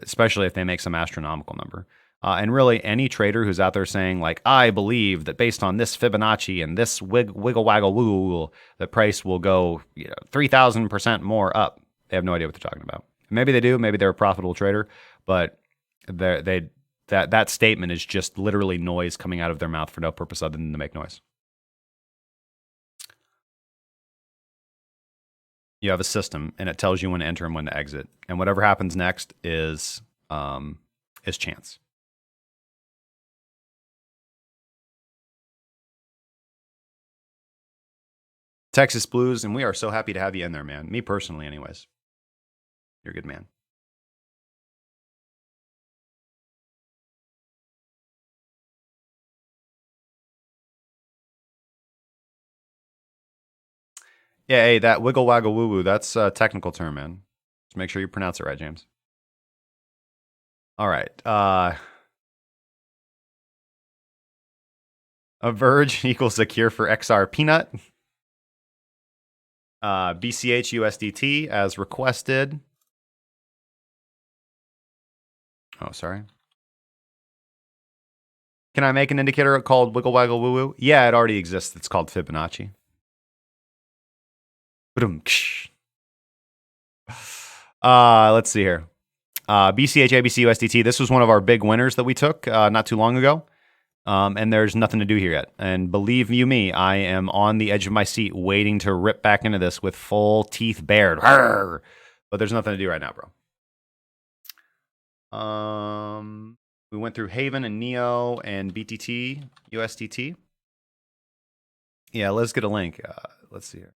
especially if they make some astronomical number. And really, any trader who's out there saying, like, I believe that based on this Fibonacci and this wiggle waggle woo, the price will go 3,000% more up. They have no idea what they're talking about. Maybe they do. Maybe they're a profitable trader, but that statement is just literally noise coming out of their mouth for no purpose other than to make noise. You have a system, and it tells you when to enter and when to exit, and whatever happens next is chance. Texas Blues, and we are so happy to have you in there, man. Me personally, anyways. You're a good man. Yeah, hey, that wiggle waggle woo woo, that's a technical term, man. Just make sure you pronounce it right, James. All right. A Verge equals a cure for XR Peanut. BCH USDT as requested. Oh, sorry. Can I make an indicator called Wiggle Waggle Woo Woo? Yeah, it already exists. It's called Fibonacci. Let's see here. BCH ABC USDT. This was one of our big winners that we took not too long ago. And there's nothing to do here yet. And believe you me, I am on the edge of my seat waiting to rip back into this with full teeth bared. Arr! But there's nothing to do right now, bro. We went through Haven and Neo and BTT, USDT. Yeah, let's get a link. Let's see here.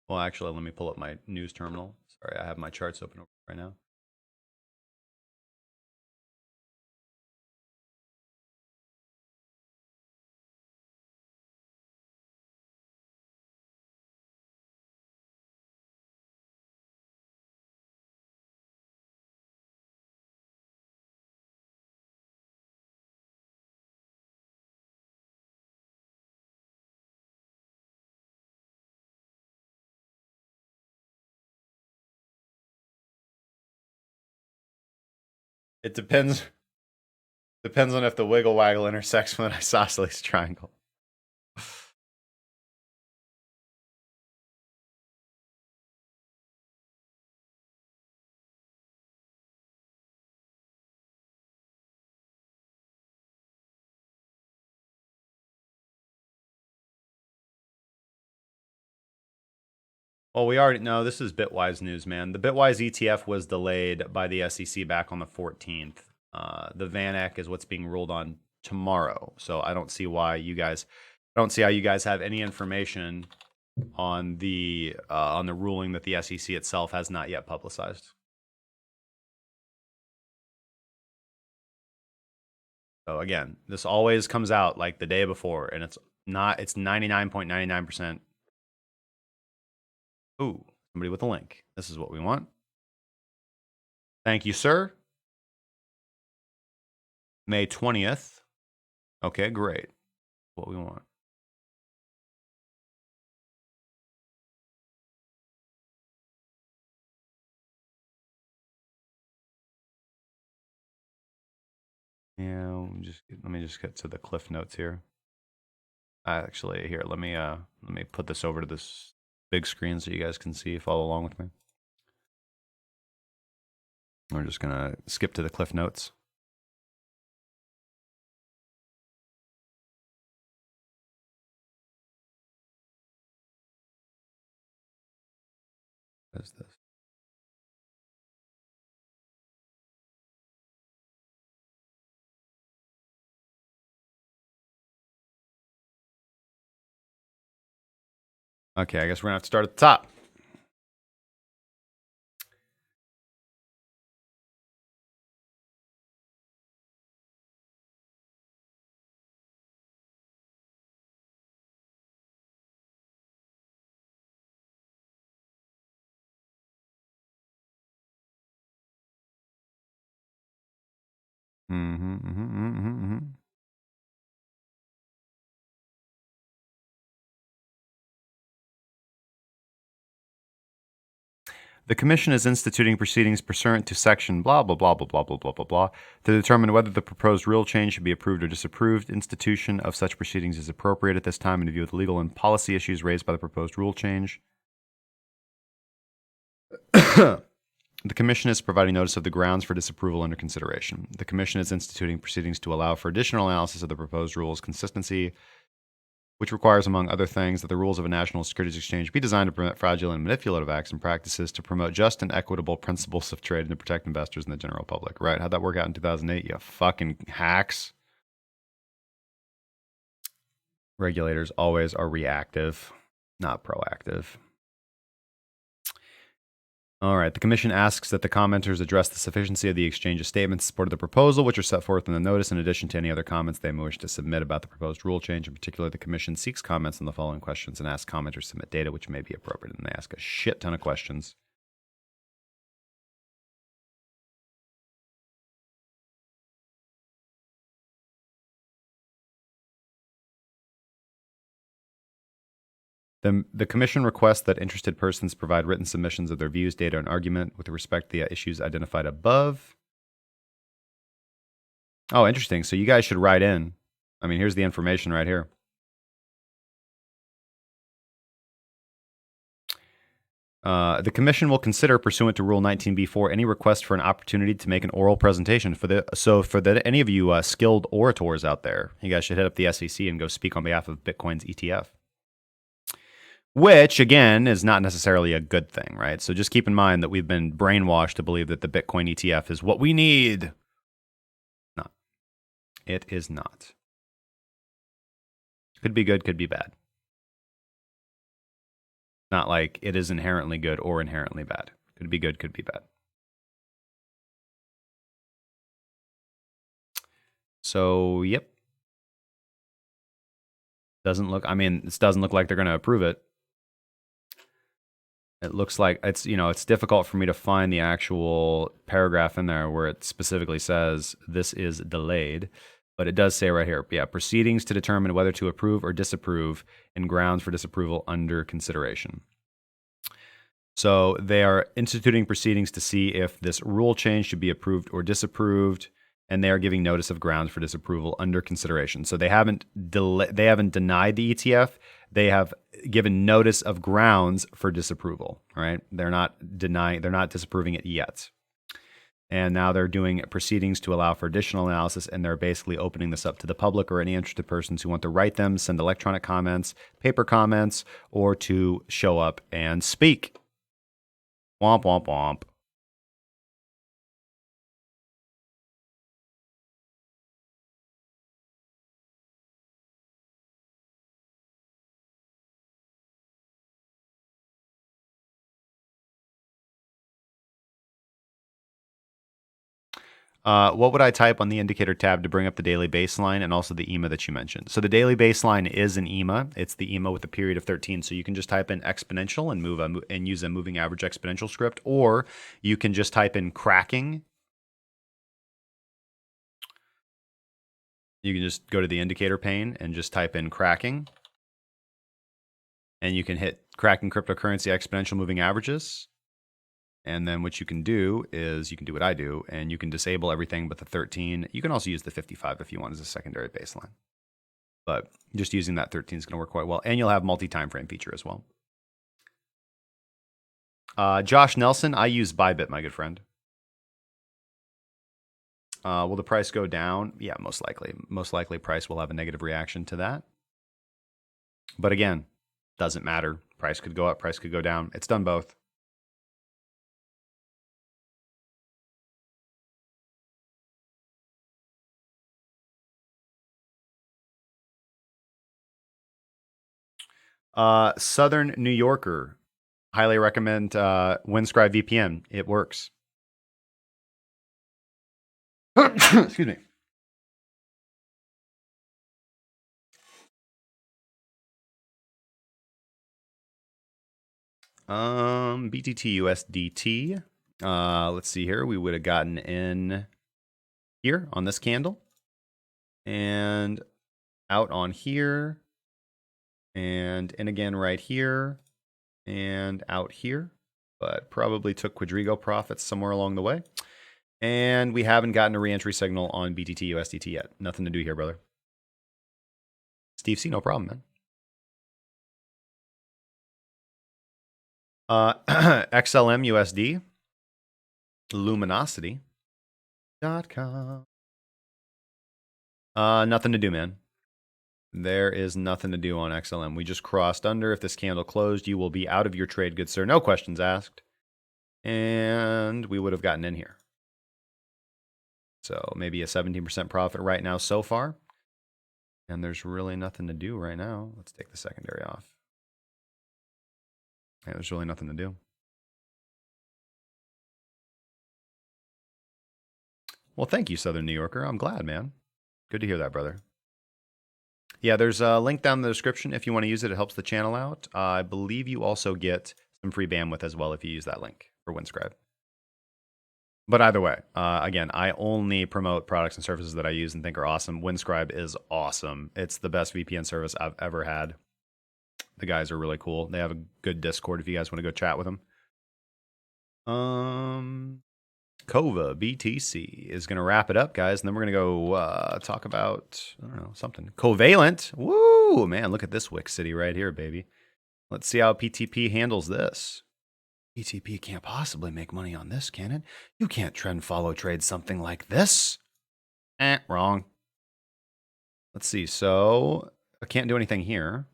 Well, actually, let me pull up my news terminal. Sorry, I have my charts open right now. It depends on if the wiggle waggle intersects with an isosceles triangle. Well, we already know this is Bitwise news, man. The Bitwise ETF was delayed by the SEC back on the 14th. The VanEck is what's being ruled on tomorrow. So I don't see how you guys have any information on the ruling that the SEC itself has not yet publicized. So again, this always comes out like the day before, and it's 99.99%. Ooh, somebody with a link. This is what we want. Thank you, sir. May 20th. Okay, great. What we want. Yeah, let me just get to the cliff notes here. Actually, here, let me put this over to this big screen so you guys can see, follow along with me. We're just gonna skip to the cliff notes. What is this? Okay, I guess we're gonna have to start at the top. The Commission is instituting proceedings pursuant to section blah, blah, blah, blah, blah, blah, blah, blah, blah, to determine whether the proposed rule change should be approved or disapproved. Institution of such proceedings is appropriate at this time in view of the legal and policy issues raised by the proposed rule change. The Commission is providing notice of the grounds for disapproval under consideration. The Commission is instituting proceedings to allow for additional analysis of the proposed rule's consistency, which requires, among other things, that the rules of a national securities exchange be designed to prevent fraudulent and manipulative acts and practices, to promote just and equitable principles of trade, and to protect investors and the general public. Right? How'd that work out in 2008? You fucking hacks. Regulators always are reactive, not proactive. All right. The Commission asks that the commenters address the sufficiency of the exchange's statements in support of the proposal, which are set forth in the notice, in addition to any other comments they may wish to submit about the proposed rule change. In particular, the Commission seeks comments on the following questions and asks commenters to submit data which may be appropriate. And they ask a shit ton of questions. The Commission requests that interested persons provide written submissions of their views, data, and argument with respect to the issues identified above. Oh, interesting. So you guys should write in. I mean, here's the information right here. The Commission will consider, pursuant to Rule 19b4, any request for an opportunity to make an oral presentation. For any of you skilled orators out there, you guys should hit up the SEC and go speak on behalf of Bitcoin's ETF. Which, again, is not necessarily a good thing, right? So just keep in mind that we've been brainwashed to believe that the Bitcoin ETF is what we need. No, it is not. Could be good, could be bad. Not like it is inherently good or inherently bad. Could be good, could be bad. So, yep. This doesn't look like they're going to approve it. It looks like it's difficult for me to find the actual paragraph in there where it specifically says this is delayed, but it does say right here, proceedings to determine whether to approve or disapprove and grounds for disapproval under consideration. So they are instituting proceedings to see if this rule change should be approved or disapproved, and they are giving notice of grounds for disapproval under consideration. So they haven't denied the ETF. They have given notice of grounds for disapproval, right? They're not disapproving it yet. And now they're doing proceedings to allow for additional analysis, and they're basically opening this up to the public or any interested persons who want to write them, send electronic comments, paper comments, or to show up and speak. Womp, womp, womp. What would I type on the indicator tab to bring up the daily baseline and also the EMA that you mentioned? So the daily baseline is an EMA. It's the EMA with a period of 13. So you can just type in exponential and use a moving average exponential script, or you can just type in cracking. You can just go to the indicator pane and just type in cracking. And you can hit cracking cryptocurrency exponential moving averages. And then what you can do is you can do what I do, and you can disable everything but the 13. You can also use the 55 if you want as a secondary baseline. But just using that 13 is going to work quite well. And you'll have multi-time frame feature as well. Josh Nelson, I use ByBit, my good friend. Will the price go down? Yeah, most likely. Most likely price will have a negative reaction to that. But again, doesn't matter. Price could go up, price could go down. It's done both. Southern New Yorker. Highly recommend Windscribe VPN. It works. Excuse me. BTT USDT. Let's see here. We would have gotten in here on this candle and out on here and in again right here and out here, but probably took Quadrigo profits somewhere along the way. And we haven't gotten a reentry signal on BTT USDT yet. Nothing to do here, brother. Steve C, no problem, man. XLM USD, luminosity.com. Nothing to do, man. There is nothing to do on XLM. We just crossed under. If this candle closed, you will be out of your trade, good sir. No questions asked. And we would have gotten in here. So maybe a 17% profit right now so far. And there's really nothing to do right now. Let's take the secondary off. Yeah, there's really nothing to do. Well, thank you, Southern New Yorker. I'm glad, man. Good to hear that, brother. Yeah, there's a link down in the description if you want to use it. It helps the channel out. I believe you also get some free bandwidth as well if you use that link for Windscribe. But either way, again, I only promote products and services that I use and think are awesome. Windscribe is awesome. It's the best VPN service I've ever had. The guys are really cool. They have a good Discord if you guys want to go chat with them. Kova BTC is going to wrap it up, guys, and then we're going to go talk about, I don't know, something. Covalent. Woo, man, look at this Wicks City right here, baby. Let's see how PTP handles this. PTP can't possibly make money on this, can it? You can't trend follow trade something like this. Wrong. Let's see. So I can't do anything here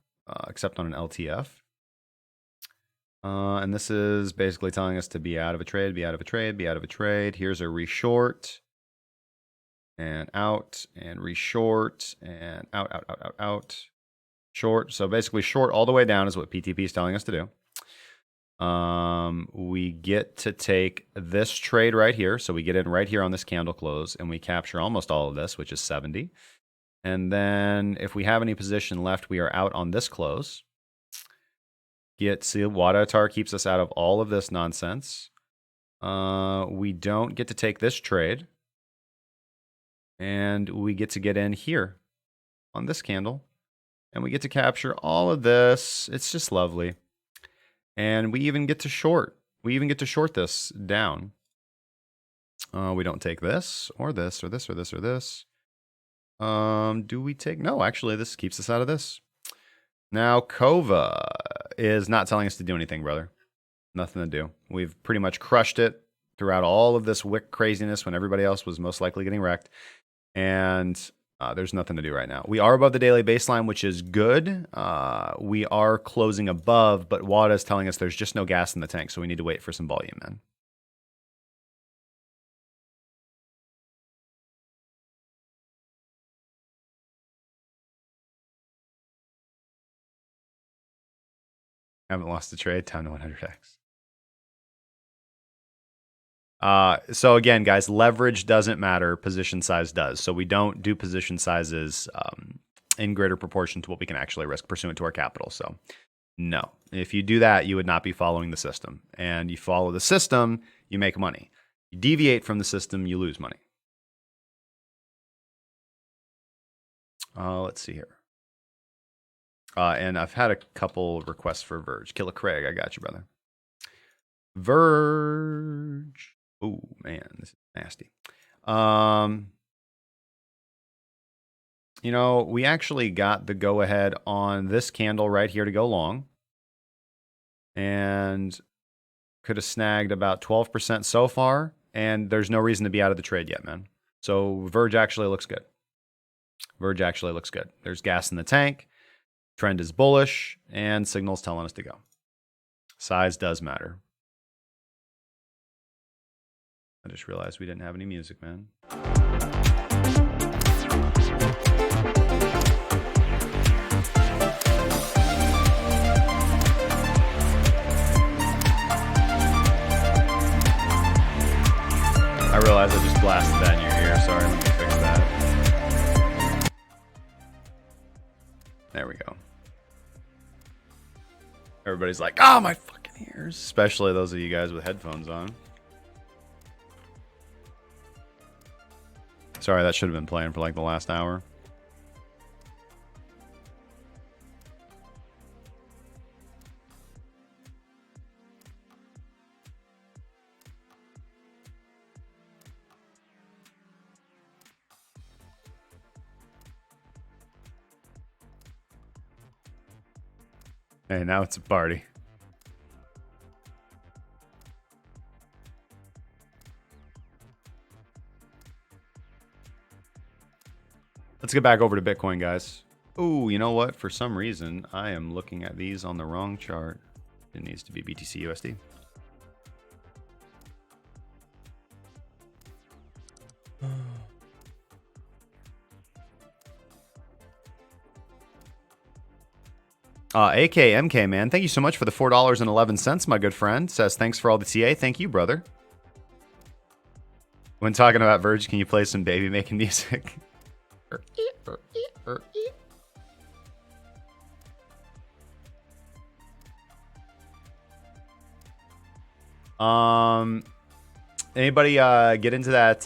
except on an LTF. And this is basically telling us to be out of a trade, be out of a trade, be out of a trade. Here's a reshort and out and reshort and out, out, out, out, out. Short. So basically short all the way down is what PTP is telling us to do. We get to take this trade right here. So we get in right here on this candle close and we capture almost all of this, which is 70. And then if we have any position left, we are out on this close. See, Wadatar keeps us out of all of this nonsense. We don't get to take this trade. And we get to get in here on this candle. And we get to capture all of this. It's just lovely. And we even get to short. We even get to short this down. We don't take this or this or this or this or this. Do we take? No, actually, this keeps us out of this. Now, Kova is not telling us to do anything, brother. Nothing to do. We've pretty much crushed it. throughout all of this wick craziness when everybody else was most likely getting wrecked. And there's nothing to do right now. We are above the daily baseline, which is good. We are closing above, but WADA is telling us there's just no gas in the tank, so we need to wait for some volume, man. Haven't lost a trade, down to 100x. So again, guys, leverage doesn't matter. Position size does. So we don't do position sizes in greater proportion to what we can actually risk pursuant to our capital. So no, if you do that, you would not be following the system. And you follow the system, you make money. You deviate from the system, you lose money. Let's see here. And I've had a couple requests for Verge. Killer Craig, I got you, brother. Verge. Oh, man, this is nasty. You know, we actually got the go-ahead on this candle right here to go long. And could have snagged about 12% so far. And there's no reason to be out of the trade yet, man. So Verge actually looks good. Verge actually looks good. There's gas in the tank. Trend is bullish, and signals telling us to go. Size does matter. I just realized we didn't have any music, man. I realized I just blasted that in your ear. Sorry, let me fix that. There we go. Everybody's like, oh, my fucking ears. Especially those of you guys with headphones on. Sorry, that should have been playing for like the last hour. Hey, now it's a party. Let's get back over to Bitcoin, guys. Oh, you know what? For some reason, I am looking at these on the wrong chart. It needs to be BTC USD. AKMK, man, thank you so much for the $4.11, my good friend. Says, thanks for all the TA. Thank you, brother. When talking about Verge, can you play some baby making music? Anybody get into that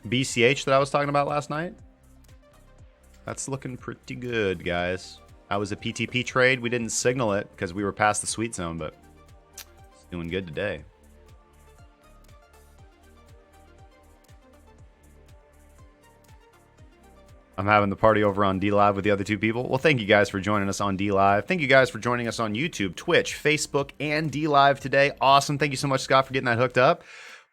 BCH that I was talking about last night? That's looking pretty good, guys. That was a PTP trade. We didn't signal it because we were past the sweet zone, but it's doing good today. I'm having the party over on DLive with the other two people. Well, thank you guys for joining us on DLive. Thank you guys for joining us on YouTube, Twitch, Facebook, and DLive today. Awesome. Thank you so much, Scott, for getting that hooked up.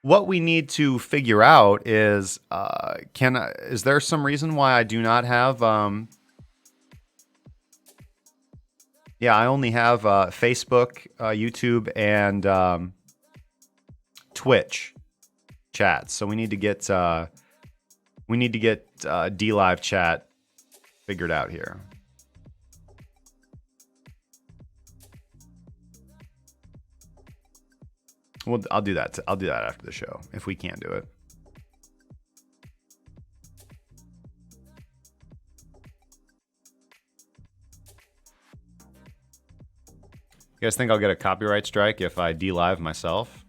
What we need to figure out is, is there some reason why I do not have... Yeah, I only have Facebook, YouTube, and Twitch chats. So we need to get DLive chat figured out here. Well, I'll do that. I'll do that after the show if we can't do it. You guys think I'll get a copyright strike if I DLive myself?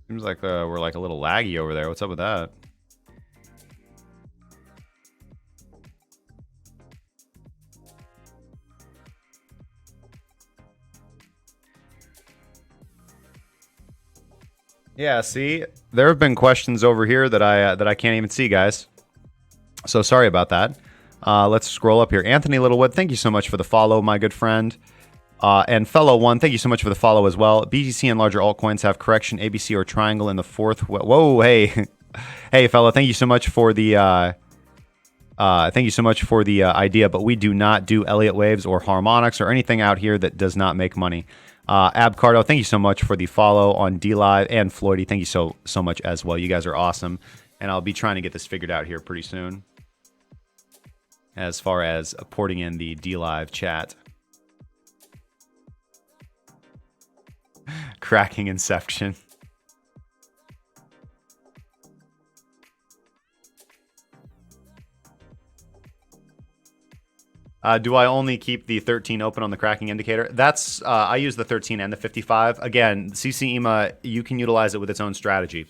Seems like we're like a little laggy over there. What's up with that? Yeah, see, there have been questions over here that I can't even see, guys. So sorry about that. Let's scroll up here. Anthony Littlewood, thank you so much for the follow, my good friend. And fellow one, thank you so much for the follow as well. BTC and larger altcoins have correction, ABC or triangle in the fourth. Whoa, hey, hey, fellow, thank you so much for the idea. But we do not do Elliott waves or harmonics or anything out here that does not make money. Abcardo, thank you so much for the follow on DLive, and Floydy, thank you so much as well. You guys are awesome, and I'll be trying to get this figured out here pretty soon, as far as porting in the DLive chat. Cracking Inception. Do I only keep the 13 open on the cracking indicator? That's I use the 13 and the 55. Again, CC EMA, you can utilize it with its own strategy.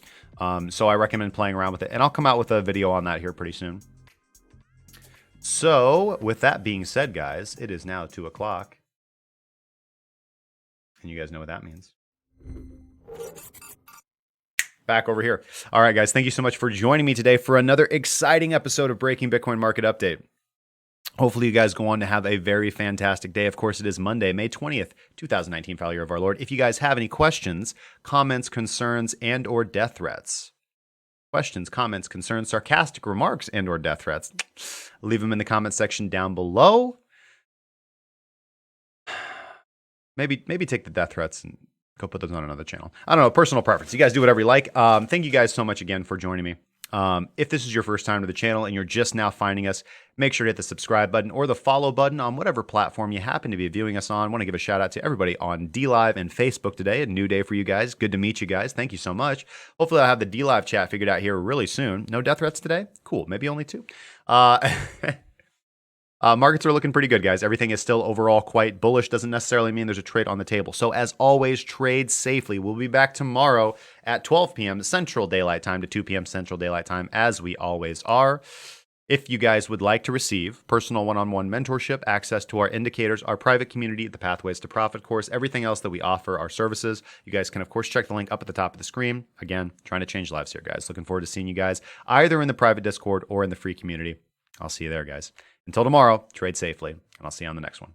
So I recommend playing around with it. And I'll come out with a video on that here pretty soon. So with that being said, guys, it is now 2 o'clock. And you guys know what that means. Back over here. All right, guys, thank you so much for joining me today for another exciting episode of Breaking Bitcoin Market Update. Hopefully you guys go on to have a very fantastic day. Of course, it is Monday, May 20th, 2019, foul year of our Lord. If you guys have any questions, comments, concerns, and or death threats, questions, comments, concerns, sarcastic remarks, and or death threats, leave them in the comment section down below. Maybe take the death threats and go put those on another channel. I don't know, personal preference. You guys do whatever you like. Thank you guys so much again for joining me. If this is your first time to the channel and you're just now finding us, make sure to hit the subscribe button or the follow button on whatever platform you happen to be viewing us on. I want to give a shout out to everybody on DLive and Facebook today. A new day for you guys. Good to meet you guys. Thank you so much. Hopefully I'll have the DLive chat figured out here really soon. No death threats today? Cool. Maybe only 2. Markets are looking pretty good, guys. Everything is still overall quite bullish. Doesn't necessarily mean there's a trade on the table. So as always, trade safely. We'll be back tomorrow at 12 p.m. Central Daylight Time to 2 p.m. Central Daylight Time, as we always are. If you guys would like to receive personal one-on-one mentorship, access to our indicators, our private community, the Pathways to Profit course, everything else that we offer, our services, you guys can, of course, check the link up at the top of the screen. Again, trying to change lives here, guys. Looking forward to seeing you guys either in the private Discord or in the free community. I'll see you there, guys. Until tomorrow, trade safely, and I'll see you on the next one.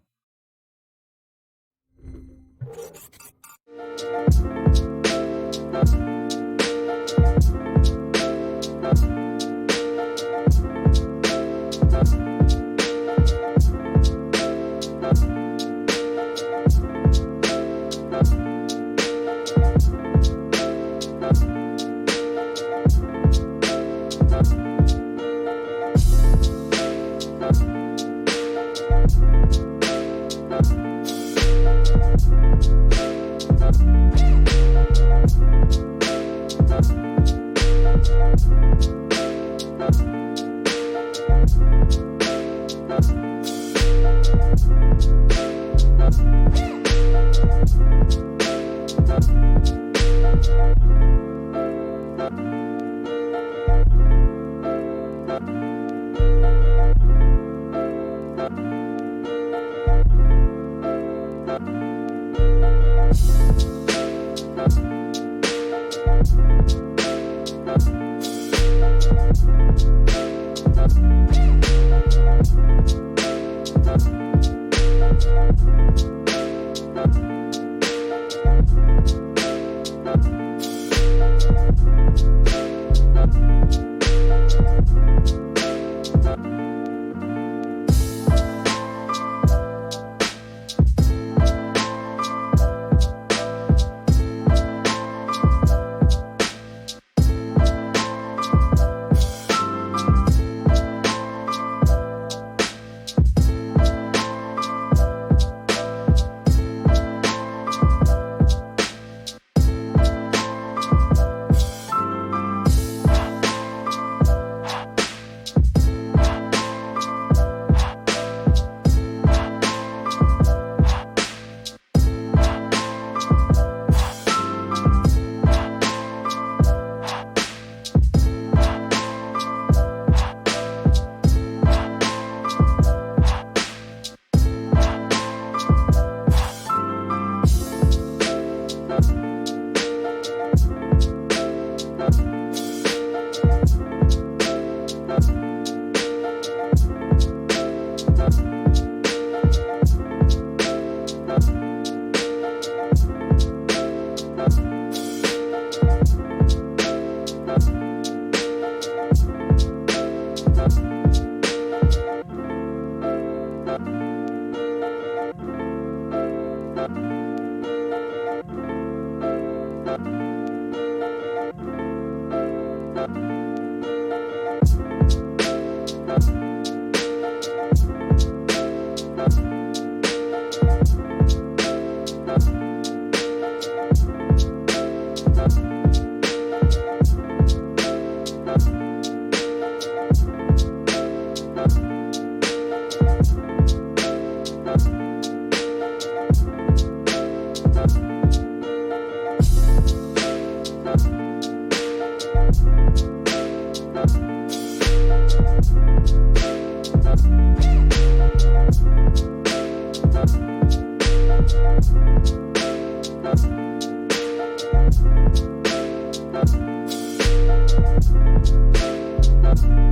you.